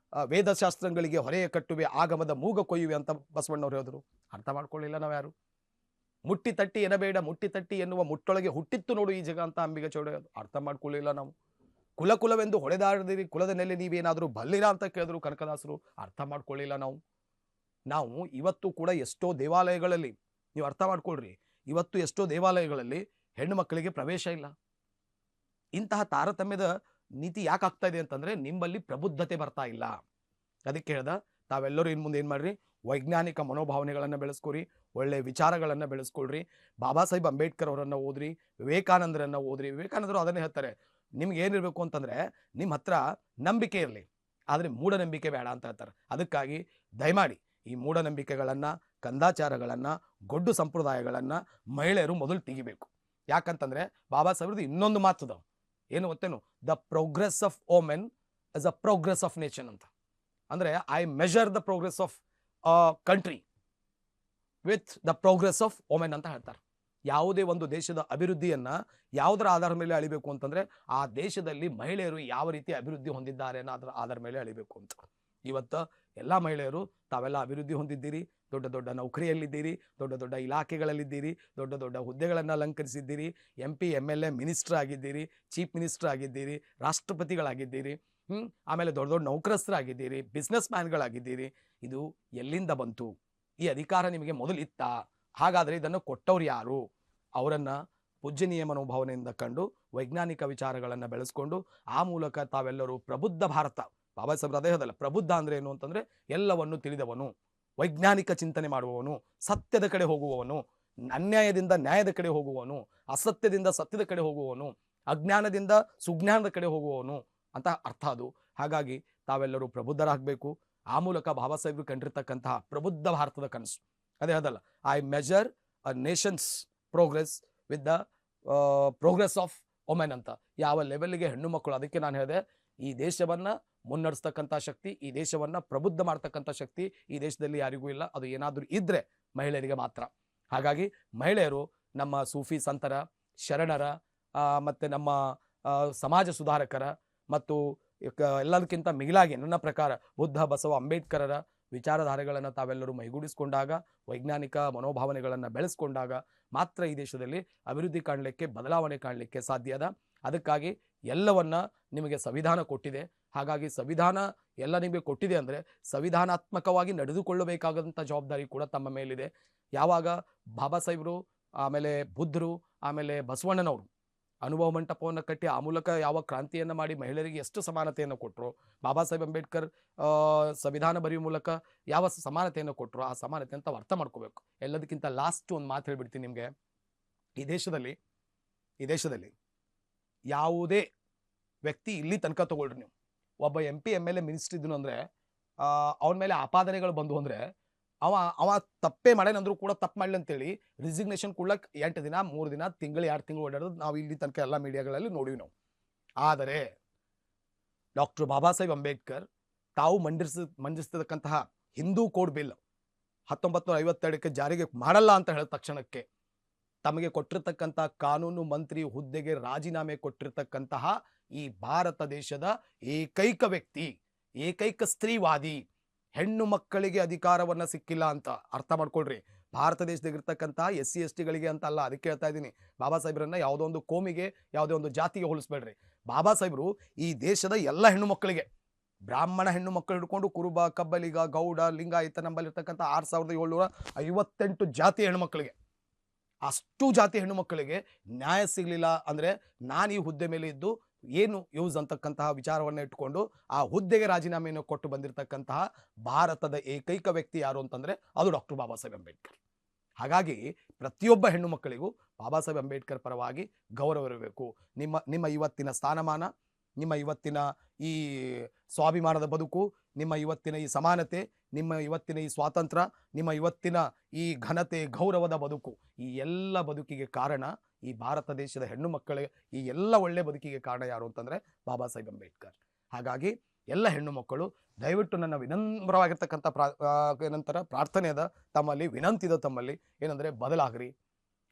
ವೇದಶಾಸ್ತ್ರಗಳಿಗೆ ಹೊರೆಯ ಕಟ್ಟುವೆ, ಆಗಮದ ಮೂಗ ಕೊಯ್ಯುವೆ ಅಂತ ಬಸವಣ್ಣವ್ರು ಹೇಳಿದ್ರು, ಅರ್ಥ ಮಾಡ್ಕೊಳ್ಳಿಲ್ಲ ನಾವು ಯಾರು. ಮುಟ್ಟಿ ತಟ್ಟಿ ಎನಬೇಡ ಮುಟ್ಟಿ ತಟ್ಟಿ ಎನ್ನುವ ಮುಟ್ಟೊಳಗೆ ಹುಟ್ಟಿತ್ತು ನೋಡು ಈ ಜಗ ಅಂತ ಅಂಬಿಗ ಚೌಡ ಅರ್ಥ ಮಾಡ್ಕೊಳ್ಳಿಲ್ಲ ನಾವು. ಕುಲವೆಂದು ಹೊಡೆದಾಡಿದಿರಿ, ಕುಲದ ನೆಲೆ ನೀವೇನಾದರೂ ಬಲ್ಲಿರ ಅಂತ ಕೇಳಿದ್ರು ಕನಕದಾಸರು, ಅರ್ಥ ಮಾಡ್ಕೊಳ್ಳಿಲ್ಲ ನಾವು. ನಾವು ಇವತ್ತು ಕೂಡ ಎಷ್ಟೋ ದೇವಾಲಯಗಳಲ್ಲಿ, ನೀವು ಅರ್ಥ ಮಾಡ್ಕೊಳ್ರಿ, ಇವತ್ತು ಎಷ್ಟೋ ದೇವಾಲಯಗಳಲ್ಲಿ ಹೆಣ್ಣು ಮಕ್ಕಳಿಗೆ ಪ್ರವೇಶ ಇಲ್ಲ. ಇಂತಹ ತಾರತಮ್ಯದ ನೀತಿ ಯಾಕೆ ಆಗ್ತಾ ಇದೆ ಅಂತಂದ್ರೆ ನಿಮ್ಮಲ್ಲಿ ಪ್ರಬುದ್ಧತೆ ಬರ್ತಾ ಇಲ್ಲ. ಅದಕ್ಕೆ ಹೇಳ್ದ, ತಾವೆಲ್ಲರೂ ಇನ್ನು ಮುಂದೆ ಏನು ಮಾಡ್ರಿ, ವೈಜ್ಞಾನಿಕ ಮನೋಭಾವನೆಗಳನ್ನು ಬೆಳೆಸ್ಕೊರಿ, ಒಳ್ಳೆ ವಿಚಾರಗಳನ್ನು ಬೆಳೆಸ್ಕೊಳ್ರಿ. ಬಾಬಾ ಸಾಹೇಬ್ ಅಂಬೇಡ್ಕರ್ ಅವರನ್ನು ಓದ್ರಿ, ವಿವೇಕಾನಂದರನ್ನು ಓದ್ರಿ. ವಿವೇಕಾನಂದರು ಅದನ್ನೇ ಹೇಳ್ತಾರೆ, ನಿಮ್ಗೆ ಏನಿರಬೇಕು ಅಂತಂದ್ರೆ ನಿಮ್ಮ ಹತ್ರ ನಂಬಿಕೆ ಇರಲಿ, ಆದರೆ ಮೂಢನಂಬಿಕೆ ಬೇಡ ಅಂತ ಹೇಳ್ತಾರೆ. ಅದಕ್ಕಾಗಿ ದಯಮಾಡಿ ಈ ಮೂಢನಂಬಿಕೆಗಳನ್ನು, ಕಂದಾಚಾರಗಳನ್ನು, ಗೊಡ್ಡು ಸಂಪ್ರದಾಯಗಳನ್ನು ಮಹಿಳೆಯರು ಮೊದಲು ತೆಗಿಬೇಕು. ಯಾಕಂತಂದ್ರೆ ಬಾಬಾ ಸಾಹೇಬ್ರದ್ದು ಇನ್ನೊಂದು ಮಾತದ, ಏನು ಗೊತ್ತೇನು, the progress of women is a progress of nation ಅಂತ. ಅಂದ್ರೆ I measure the progress of country with the progress of women ಅಂತ ಹೇಳ್ತಾರೆ. ಯಾವುದೇ ಒಂದು ದೇಶದ ಅಭಿವೃದ್ಧಿಯನ್ನ ಯಾವುದರ ಆಧಾರದ ಮೇಲೆ ಅಳಿಬೇಕು ಅಂತಂದ್ರೆ ಆ ದೇಶದಲ್ಲಿ ಮಹಿಳೆಯರು ಯಾವ ರೀತಿ ಅಭಿವೃದ್ಧಿ ಹೊಂದಿದ್ದಾರೆ ಅನ್ನೋ ಅದರ ಆಧಾರ ಮೇಲೆ ಅಳಿಬೇಕು ಅಂತ. ಇವತ್ತು ಎಲ್ಲ ಮಹಿಳೆಯರು ತಾವೆಲ್ಲ ಅಭಿವೃದ್ಧಿ ಹೊಂದಿದ್ದೀರಿ, ದೊಡ್ಡ ದೊಡ್ಡ ನೌಕರಿಯಲ್ಲಿದ್ದೀರಿ, ದೊಡ್ಡ ದೊಡ್ಡ ಇಲಾಖೆಗಳಲ್ಲಿದ್ದೀರಿ, ದೊಡ್ಡ ದೊಡ್ಡ ಹುದ್ದೆಗಳನ್ನು ಅಲಂಕರಿಸಿದ್ದೀರಿ, MP MLA ಮಿನಿಸ್ಟರ್ ಆಗಿದ್ದೀರಿ, ಚೀಫ್ ಮಿನಿಸ್ಟರ್ ಆಗಿದ್ದೀರಿ, ರಾಷ್ಟ್ರಪತಿಗಳಾಗಿದ್ದೀರಿ, ಆಮೇಲೆ ದೊಡ್ಡ ದೊಡ್ಡ ನೌಕರಸ್ಥರಾಗಿದ್ದೀರಿ, ಬಿಸ್ನೆಸ್ ಮ್ಯಾನ್ಗಳಾಗಿದ್ದೀರಿ. ಇದು ಎಲ್ಲಿಂದ ಬಂತು? ಈ ಅಧಿಕಾರ ನಿಮಗೆ ಮೊದಲಿತ್ತ? ಹಾಗಾದರೆ ಇದನ್ನು ಕೊಟ್ಟವ್ರು ಯಾರು? ಅವರನ್ನು ಪೂಜ್ಯನೀಯ ಮನೋಭಾವನೆಯಿಂದ ಕಂಡು ವೈಜ್ಞಾನಿಕ ವಿಚಾರಗಳನ್ನು ಬೆಳೆಸ್ಕೊಂಡು ಆ ಮೂಲಕ ತಾವೆಲ್ಲರೂ ಪ್ರಬುದ್ಧ ಭಾರತ, ಬಾಬಾ ಸಾಹೇಬ್ರ ಅದೇ ಹೇಳಲ್ಲ, ಪ್ರಬುದ್ಧ ಅಂದ್ರೆ ಏನು ಅಂತಂದ್ರೆ ಎಲ್ಲವನ್ನು ತಿಳಿದವನು, ವೈಜ್ಞಾನಿಕ ಚಿಂತನೆ ಮಾಡುವವನು, ಸತ್ಯದ ಕಡೆ ಹೋಗುವವನು, ಅನ್ಯಾಯದಿಂದ ನ್ಯಾಯದ ಕಡೆ ಹೋಗುವವನು, ಅಸತ್ಯದಿಂದ ಸತ್ಯದ ಕಡೆ ಹೋಗುವವನು, ಅಜ್ಞಾನದಿಂದ ಸುಜ್ಞಾನದ ಕಡೆ ಹೋಗುವವನು ಅಂತ ಅರ್ಥ ಅದು. ಹಾಗಾಗಿ ತಾವೆಲ್ಲರೂ ಪ್ರಬುದ್ಧರಾಗಬೇಕು. ಆ ಮೂಲಕ ಬಾಬಾ ಸಾಹೇಬ್ರು ಕಂಡಿರ್ತಕ್ಕಂತಹ ಪ್ರಬುದ್ಧ ಭಾರತದ ಕನಸು ಅದೇ ಅದಲ್ಲ, I measure a Nations progress with the progress of women ಅಂತ. ಯಾವ ಲೆವೆಲ್ಗೆ ಹೆಣ್ಣು ಮಕ್ಕಳು, ಅದಕ್ಕೆ ನಾನು ಹೇಳಿದೆ, ಈ ದೇಶವನ್ನ ಮುನ್ನಡೆಸ್ತಕ್ಕಂಥ ಶಕ್ತಿ, ಈ ದೇಶವನ್ನ ಪ್ರಬುದ್ಧ ಮಾಡ್ತಕ್ಕಂಥ ಶಕ್ತಿ ಈ ದೇಶದಲ್ಲಿ ಯಾರಿಗೂ ಇಲ್ಲ. ಅದು ಏನಾದರೂ ಇದ್ರೆ ಮಹಿಳೆಯರಿಗೆ ಮಾತ್ರ. ಹಾಗಾಗಿ ಮಹಿಳೆಯರು ನಮ್ಮ ಸೂಫಿ ಸಂತರ, ಶರಣರ, ಮತ್ತೆ ನಮ್ಮ ಸಮಾಜ ಸುಧಾರಕರ ಮತ್ತು ಎಲ್ಲದಕ್ಕಿಂತ ಮಿಗಿಲಾಗಿ ನನ್ನ ಪ್ರಕಾರ ಬುದ್ಧ, ಬಸವ, ಅಂಬೇಡ್ಕರರ ವಿಚಾರಧಾರೆಗಳನ್ನು ತಾವೆಲ್ಲರೂ ಮೈಗೂಡಿಸಿಕೊಂಡಾಗ, ವೈಜ್ಞಾನಿಕ ಮನೋಭಾವನೆಗಳನ್ನು ಬೆಳೆಸ್ಕೊಂಡಾಗ ಮಾತ್ರ ಈ ದೇಶದಲ್ಲಿ ಅಭಿವೃದ್ಧಿ ಕಾಣಲಿಕ್ಕೆ, ಬದಲಾವಣೆ ಕಾಣಲಿಕ್ಕೆ ಸಾಧ್ಯ ಅದ. ಅದಕ್ಕಾಗಿ ಎಲ್ಲವನ್ನ ನಿಮಗೆ ಸಂವಿಧಾನ ಕೊಟ್ಟಿದೆ. ಹಾಗಾಗಿ ಸಂವಿಧಾನ ಎಲ್ಲ ನಿಮಗೆ ಕೊಟ್ಟಿದೆ ಅಂದರೆ ಸಂವಿಧಾನಾತ್ಮಕವಾಗಿ ನಡೆದುಕೊಳ್ಳಬೇಕಾದಂಥ ಜವಾಬ್ದಾರಿ ಕೂಡ ತಮ್ಮ ಮೇಲಿದೆ. ಯಾವಾಗ ಬಾಬಾ ಸಾಹೇಬರು, ಆಮೇಲೆ ಬುದ್ಧರು, ಆಮೇಲೆ ಬಸವಣ್ಣನವರು ಅನುಭವ ಮಂಟಪವನ್ನು ಕಟ್ಟಿ ಆ ಮೂಲಕ ಯಾವ ಕ್ರಾಂತಿಯನ್ನು ಮಾಡಿ ಮಹಿಳೆಯರಿಗೆ ಎಷ್ಟು ಸಮಾನತೆಯನ್ನು ಕೊಟ್ಟರು, ಬಾಬಾ ಸಾಹೇಬ್ ಅಂಬೇಡ್ಕರ್ ಸಂವಿಧಾನ ಬರೆಯುವ ಮೂಲಕ ಯಾವ ಸಮಾನತೆಯನ್ನು ಕೊಟ್ಟರು, ಆ ಸಮಾನತೆ ಅಂತ ಅರ್ಥ ಮಾಡ್ಕೋಬೇಕು. ಎಲ್ಲದಕ್ಕಿಂತ ಲಾಸ್ಟ್ ಒಂದು ಮಾತು ಹೇಳ್ಬಿಡ್ತೀನಿ ನಿಮಗೆ. ಈ ದೇಶದಲ್ಲಿ ಯಾವುದೇ ವ್ಯಕ್ತಿ ಇಲ್ಲಿ ತನಕ ತಗೊಳ್ರಿ, ನೀವು ಒಬ್ಬ MP MLA ಮಿನಿಸ್ಟರ್ ಇದ್ದನು ಅಂದರೆ ಅವನ ಮೇಲೆ ಆಪಾದನೆಗಳು ಬಂದು ಅಂದರೆ ಅವ ತಪ್ಪೇ ಮಾಡ್ಯಾನಂದ್ರೂ ಕೂಡ ತಪ್ಪು ಮಾಡಲಿ ಅಂತೇಳಿ ರಿಸಿಗ್ನೇಷನ್ ಕೊಡ್ಲಕ್ಕೆ 8 ದಿನ, 3 ದಿನ, ತಿಂಗಳು, 2 ತಿಂಗಳು ಓಡಾಡೋದು ನಾವು ಇಲ್ಲಿ ತನಕ ಎಲ್ಲ ಮೀಡಿಯಾಗಳಲ್ಲಿ ನೋಡಿವಿ ನಾವು. ಆದರೆ ಡಾಕ್ಟರ್ ಬಾಬಾ ಸಾಹೇಬ್ ಅಂಬೇಡ್ಕರ್ ತಾವು ಮಂಡಿಸ್ತಕ್ಕಂತಹ ಹಿಂದೂ ಕೋಡ್ ಬಿಲ್ 1952ಕ್ಕೆ ಜಾರಿಗೆ ಮಾಡಲ್ಲ ಅಂತ ಹೇಳಿದ ತಕ್ಷಣಕ್ಕೆ ತಮಗೆ ಕೊಟ್ಟಿರ್ತಕ್ಕಂಥ ಕಾನೂನು ಮಂತ್ರಿ ಹುದ್ದೆಗೆ ರಾಜೀನಾಮೆ ಕೊಟ್ಟಿರ್ತಕ್ಕಂತಹ ಈ ಭಾರತ ದೇಶದ ಏಕೈಕ ವ್ಯಕ್ತಿ, ಏಕೈಕ ಸ್ತ್ರೀವಾದಿ, ಹೆಣ್ಣು ಮಕ್ಕಳಿಗೆ ಅಧಿಕಾರವನ್ನ ಸಿಕ್ಕಿಲ್ಲ ಅಂತ ಅರ್ಥ ಮಾಡ್ಕೊಳ್ರಿ. ಭಾರತ ದೇಶದಾಗಿರ್ತಕ್ಕಂಥ SC ST ಗಳಿಗೆ ಅಂತ ಅಲ್ಲ, ಅದಕ್ಕೆ ಹೇಳ್ತಾ ಇದ್ದೀನಿ. ಬಾಬಾ ಸಾಹೇಬ್ರನ್ನ ಯಾವುದೋ ಒಂದು ಕೋಮಿಗೆ, ಯಾವುದೋ ಒಂದು ಜಾತಿಗೆ ಹೋಲಿಸ್ಬೇಡ್ರಿ. ಬಾಬಾ ಸಾಹೇಬರು ಈ ದೇಶದ ಎಲ್ಲ ಹೆಣ್ಣು ಮಕ್ಕಳಿಗೆ, ಬ್ರಾಹ್ಮಣ ಹೆಣ್ಣು ಮಕ್ಕಳು ಹಿಡ್ಕೊಂಡು ಕುರುಬ, ಕಬ್ಬಲಿಗ, ಗೌಡ, ಲಿಂಗಾಯತ, ನಂಬಲ್ಲಿರ್ತಕ್ಕಂಥ 6758 ಜಾತಿ ಹೆಣ್ಣು ಮಕ್ಕಳಿಗೆ, ಅಷ್ಟು ಜಾತಿ ಹೆಣ್ಣು ಮಕ್ಕಳಿಗೆ ನ್ಯಾಯ ಸಿಗಲಿಲ್ಲ ಅಂದರೆ ನಾನು ಈ ಹುದ್ದೆ ಮೇಲೆ ಇದ್ದು ಏನು ಯೂಸ್ ಅಂತಕ್ಕಂತಹ ವಿಚಾರವನ್ನು ಇಟ್ಕೊಂಡು ಆ ಹುದ್ದೆಗೆ ರಾಜೀನಾಮೆಯನ್ನು ಕೊಟ್ಟು ಬಂದಿರತಕ್ಕಂತಹ ಭಾರತದ ಏಕೈಕ ವ್ಯಕ್ತಿ ಯಾರು ಅಂತಂದ್ರೆ ಅದು ಡಾಕ್ಟರ್ ಬಾಬಾ ಸಾಹೇಬ್ ಅಂಬೇಡ್ಕರ್. ಹಾಗಾಗಿ ಪ್ರತಿಯೊಬ್ಬ ಹೆಣ್ಣು ಮಕ್ಕಳಿಗೂ ಬಾಬಾ ಸಾಹೇಬ್ ಅಂಬೇಡ್ಕರ್ ಪರವಾಗಿ ಗೌರವವಿರಬೇಕು. ನಿಮ್ಮ ಇವತ್ತಿನ ಸ್ಥಾನಮಾನ, ನಿಮ್ಮ ಇವತ್ತಿನ ಈ ಸ್ವಾಭಿಮಾನದ ಬದುಕು, ನಿಮ್ಮ ಇವತ್ತಿನ ಈ ಸಮಾನತೆ, ನಿಮ್ಮ ಇವತ್ತಿನ ಈ ಸ್ವಾತಂತ್ರ್ಯ, ನಿಮ್ಮ ಇವತ್ತಿನ ಈ ಘನತೆ, ಗೌರವದ ಬದುಕು, ಈ ಎಲ್ಲ ಬದುಕಿಗೆ ಕಾರಣ ಈ ಭಾರತ ದೇಶದ ಹೆಣ್ಣು ಮಕ್ಕಳಿಗೆ, ಈ ಎಲ್ಲ ಒಳ್ಳೆ ಬದುಕಿಗೆ ಕಾರಣ ಯಾರು ಅಂತಂದ್ರೆ ಬಾಬಾ ಸಾಹೇಬ್ ಅಂಬೇಡ್ಕರ್. ಹಾಗಾಗಿ ಎಲ್ಲ ಹೆಣ್ಣು ಮಕ್ಕಳು ದಯವಿಟ್ಟು ನನ್ನ ವಿನಮ್ರವಾಗಿರ್ತಕ್ಕಂಥ ನಂತರ ಪ್ರಾರ್ಥನೆ ಅದ ತಮ್ಮಲ್ಲಿ, ವಿನಂತಿದ ತಮ್ಮಲ್ಲಿ ಏನಂದ್ರೆ ಬದಲಾಗ್ರಿ.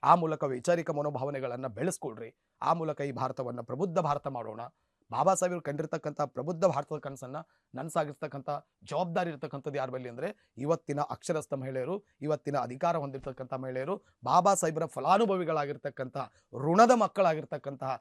ಆ ಮೂಲಕ ವೈಚಾರಿಕ ಮನೋಭಾವನೆಗಳನ್ನು ಬೆಳೆಸ್ಕೊಳ್ರಿ. ಆ ಮೂಲಕ ಈ ಭಾರತವನ್ನು ಪ್ರಬುದ್ಧ ಭಾರತ ಮಾಡೋಣ. ಬಾಬಾ ಸಾಹೇಬರು ಕಂಡಿರ್ತಕ್ಕಂಥ ಪ್ರಬುದ್ಧ ಭಾರತದ ಕನಸನ್ನ ನನಸಾಗಿರ್ತಕ್ಕಂಥ ಜವಾಬ್ದಾರಿ ಇರ್ತಕ್ಕಂಥದ್ದು ಯಾರ ಬಳಿ ಅಂದರೆ ಇವತ್ತಿನ ಅಕ್ಷರಸ್ಥ ಮಹಿಳೆಯರು, ಇವತ್ತಿನ ಅಧಿಕಾರ ಹೊಂದಿರತಕ್ಕಂಥ ಮಹಿಳೆಯರು, ಬಾಬಾ ಸಾಹೇಬರ ಫಲಾನುಭವಿಗಳಾಗಿರ್ತಕ್ಕಂಥ ಋಣದ ಮಕ್ಕಳಾಗಿರ್ತಕ್ಕಂತಹ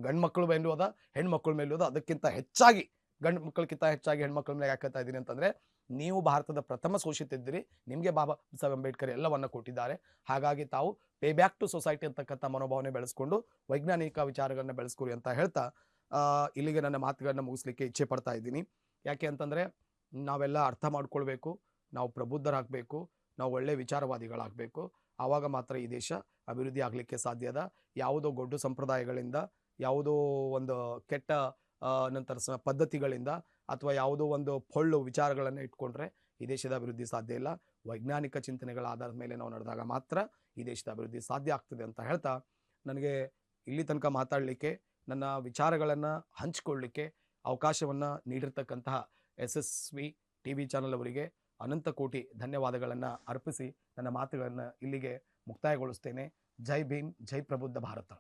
ಗಂಡು ಮಕ್ಕಳು ಮೇಲೂ ಅದ, ಹೆಣ್ಮಕ್ಳ ಮೇಲೂ ಅದ. ಅದಕ್ಕಿಂತ ಹೆಚ್ಚಾಗಿ ಗಂಡು ಮಕ್ಕಳಕ್ಕಿಂತ ಹೆಚ್ಚಾಗಿ ಹೆಣ್ಮಕ್ಳ ಮೇಲೆ ಯಾಕತ್ತಾ ಇದ್ದೀನಿ ಅಂತಂದರೆ, ನೀವು ಭಾರತದ ಪ್ರಥಮ ಶೋಷಿತಿದ್ದೀರಿ, ನಿಮಗೆ ಬಾಬಾ ಸಾಹೇಬ್ ಅಂಬೇಡ್ಕರ್ ಎಲ್ಲವನ್ನ ಕೊಟ್ಟಿದ್ದಾರೆ. ಹಾಗಾಗಿ ತಾವು ಪೇ ಬ್ಯಾಕ್ ಟು ಸೊಸೈಟಿ ಅಂತಕ್ಕಂಥ ಮನೋಭಾವನೆ ಬೆಳೆಸ್ಕೊಂಡು ವೈಜ್ಞಾನಿಕ ವಿಚಾರಗಳನ್ನ ಬೆಳೆಸ್ಕೊರಿ ಅಂತ ಹೇಳ್ತಾ ಇಲ್ಲಿಗೆ ನನ್ನ ಮಾತುಗಳನ್ನ ಮುಗಿಸ್ಲಿಕ್ಕೆ ಇಚ್ಛೆ ಪಡ್ತಾ ಇದ್ದೀನಿ. ಯಾಕೆ ಅಂತಂದರೆ, ನಾವೆಲ್ಲ ಅರ್ಥ ಮಾಡ್ಕೊಳ್ಬೇಕು, ನಾವು ಪ್ರಬುದ್ಧರಾಗಬೇಕು, ನಾವು ಒಳ್ಳೆ ವಿಚಾರವಾದಿಗಳಾಗಬೇಕು. ಆವಾಗ ಮಾತ್ರ ಈ ದೇಶ ಅಭಿವೃದ್ಧಿ ಆಗಲಿಕ್ಕೆ ಸಾಧ್ಯದ. ಯಾವುದೋ ಗೊಡ್ಡು ಸಂಪ್ರದಾಯಗಳಿಂದ, ಯಾವುದೋ ಒಂದು ಕೆಟ್ಟ ನಂತರ ಪದ್ಧತಿಗಳಿಂದ ಅಥವಾ ಯಾವುದೋ ಒಂದು ಪೊಳ್ಳು ವಿಚಾರಗಳನ್ನು ಇಟ್ಕೊಂಡ್ರೆ ಈ ದೇಶದ ಅಭಿವೃದ್ಧಿ ಸಾಧ್ಯ ಇಲ್ಲ. ವೈಜ್ಞಾನಿಕ ಚಿಂತನೆಗಳ ಆಧಾರದ ಮೇಲೆ ನಾವು ನಡೆದಾಗ ಮಾತ್ರ ಈ ದೇಶದ ಅಭಿವೃದ್ಧಿ ಸಾಧ್ಯ ಆಗ್ತದೆ ಅಂತ ಹೇಳ್ತಾ, ನನಗೆ ಇಲ್ಲಿ ತನಕ ಮಾತಾಡಲಿಕ್ಕೆ, ನನ್ನ ವಿಚಾರಗಳನ್ನು ಹಂಚಿಕೊಳ್ಳಲಿಕ್ಕೆ ಅವಕಾಶವನ್ನು ನೀಡಿರ್ತಕ್ಕಂತಹ SSV TV ಚಾನಲ್ ಅವರಿಗೆ ಅನಂತ ಕೋಟಿ ಧನ್ಯವಾದಗಳನ್ನು ಅರ್ಪಿಸಿ ನನ್ನ ಮಾತುಗಳನ್ನು ಇಲ್ಲಿಗೆ ಮುಕ್ತಾಯಗೊಳಿಸ್ತೇನೆ. ಜೈ ಭೀಮ್, ಜೈ ಪ್ರಬುದ್ಧ ಭಾರತ.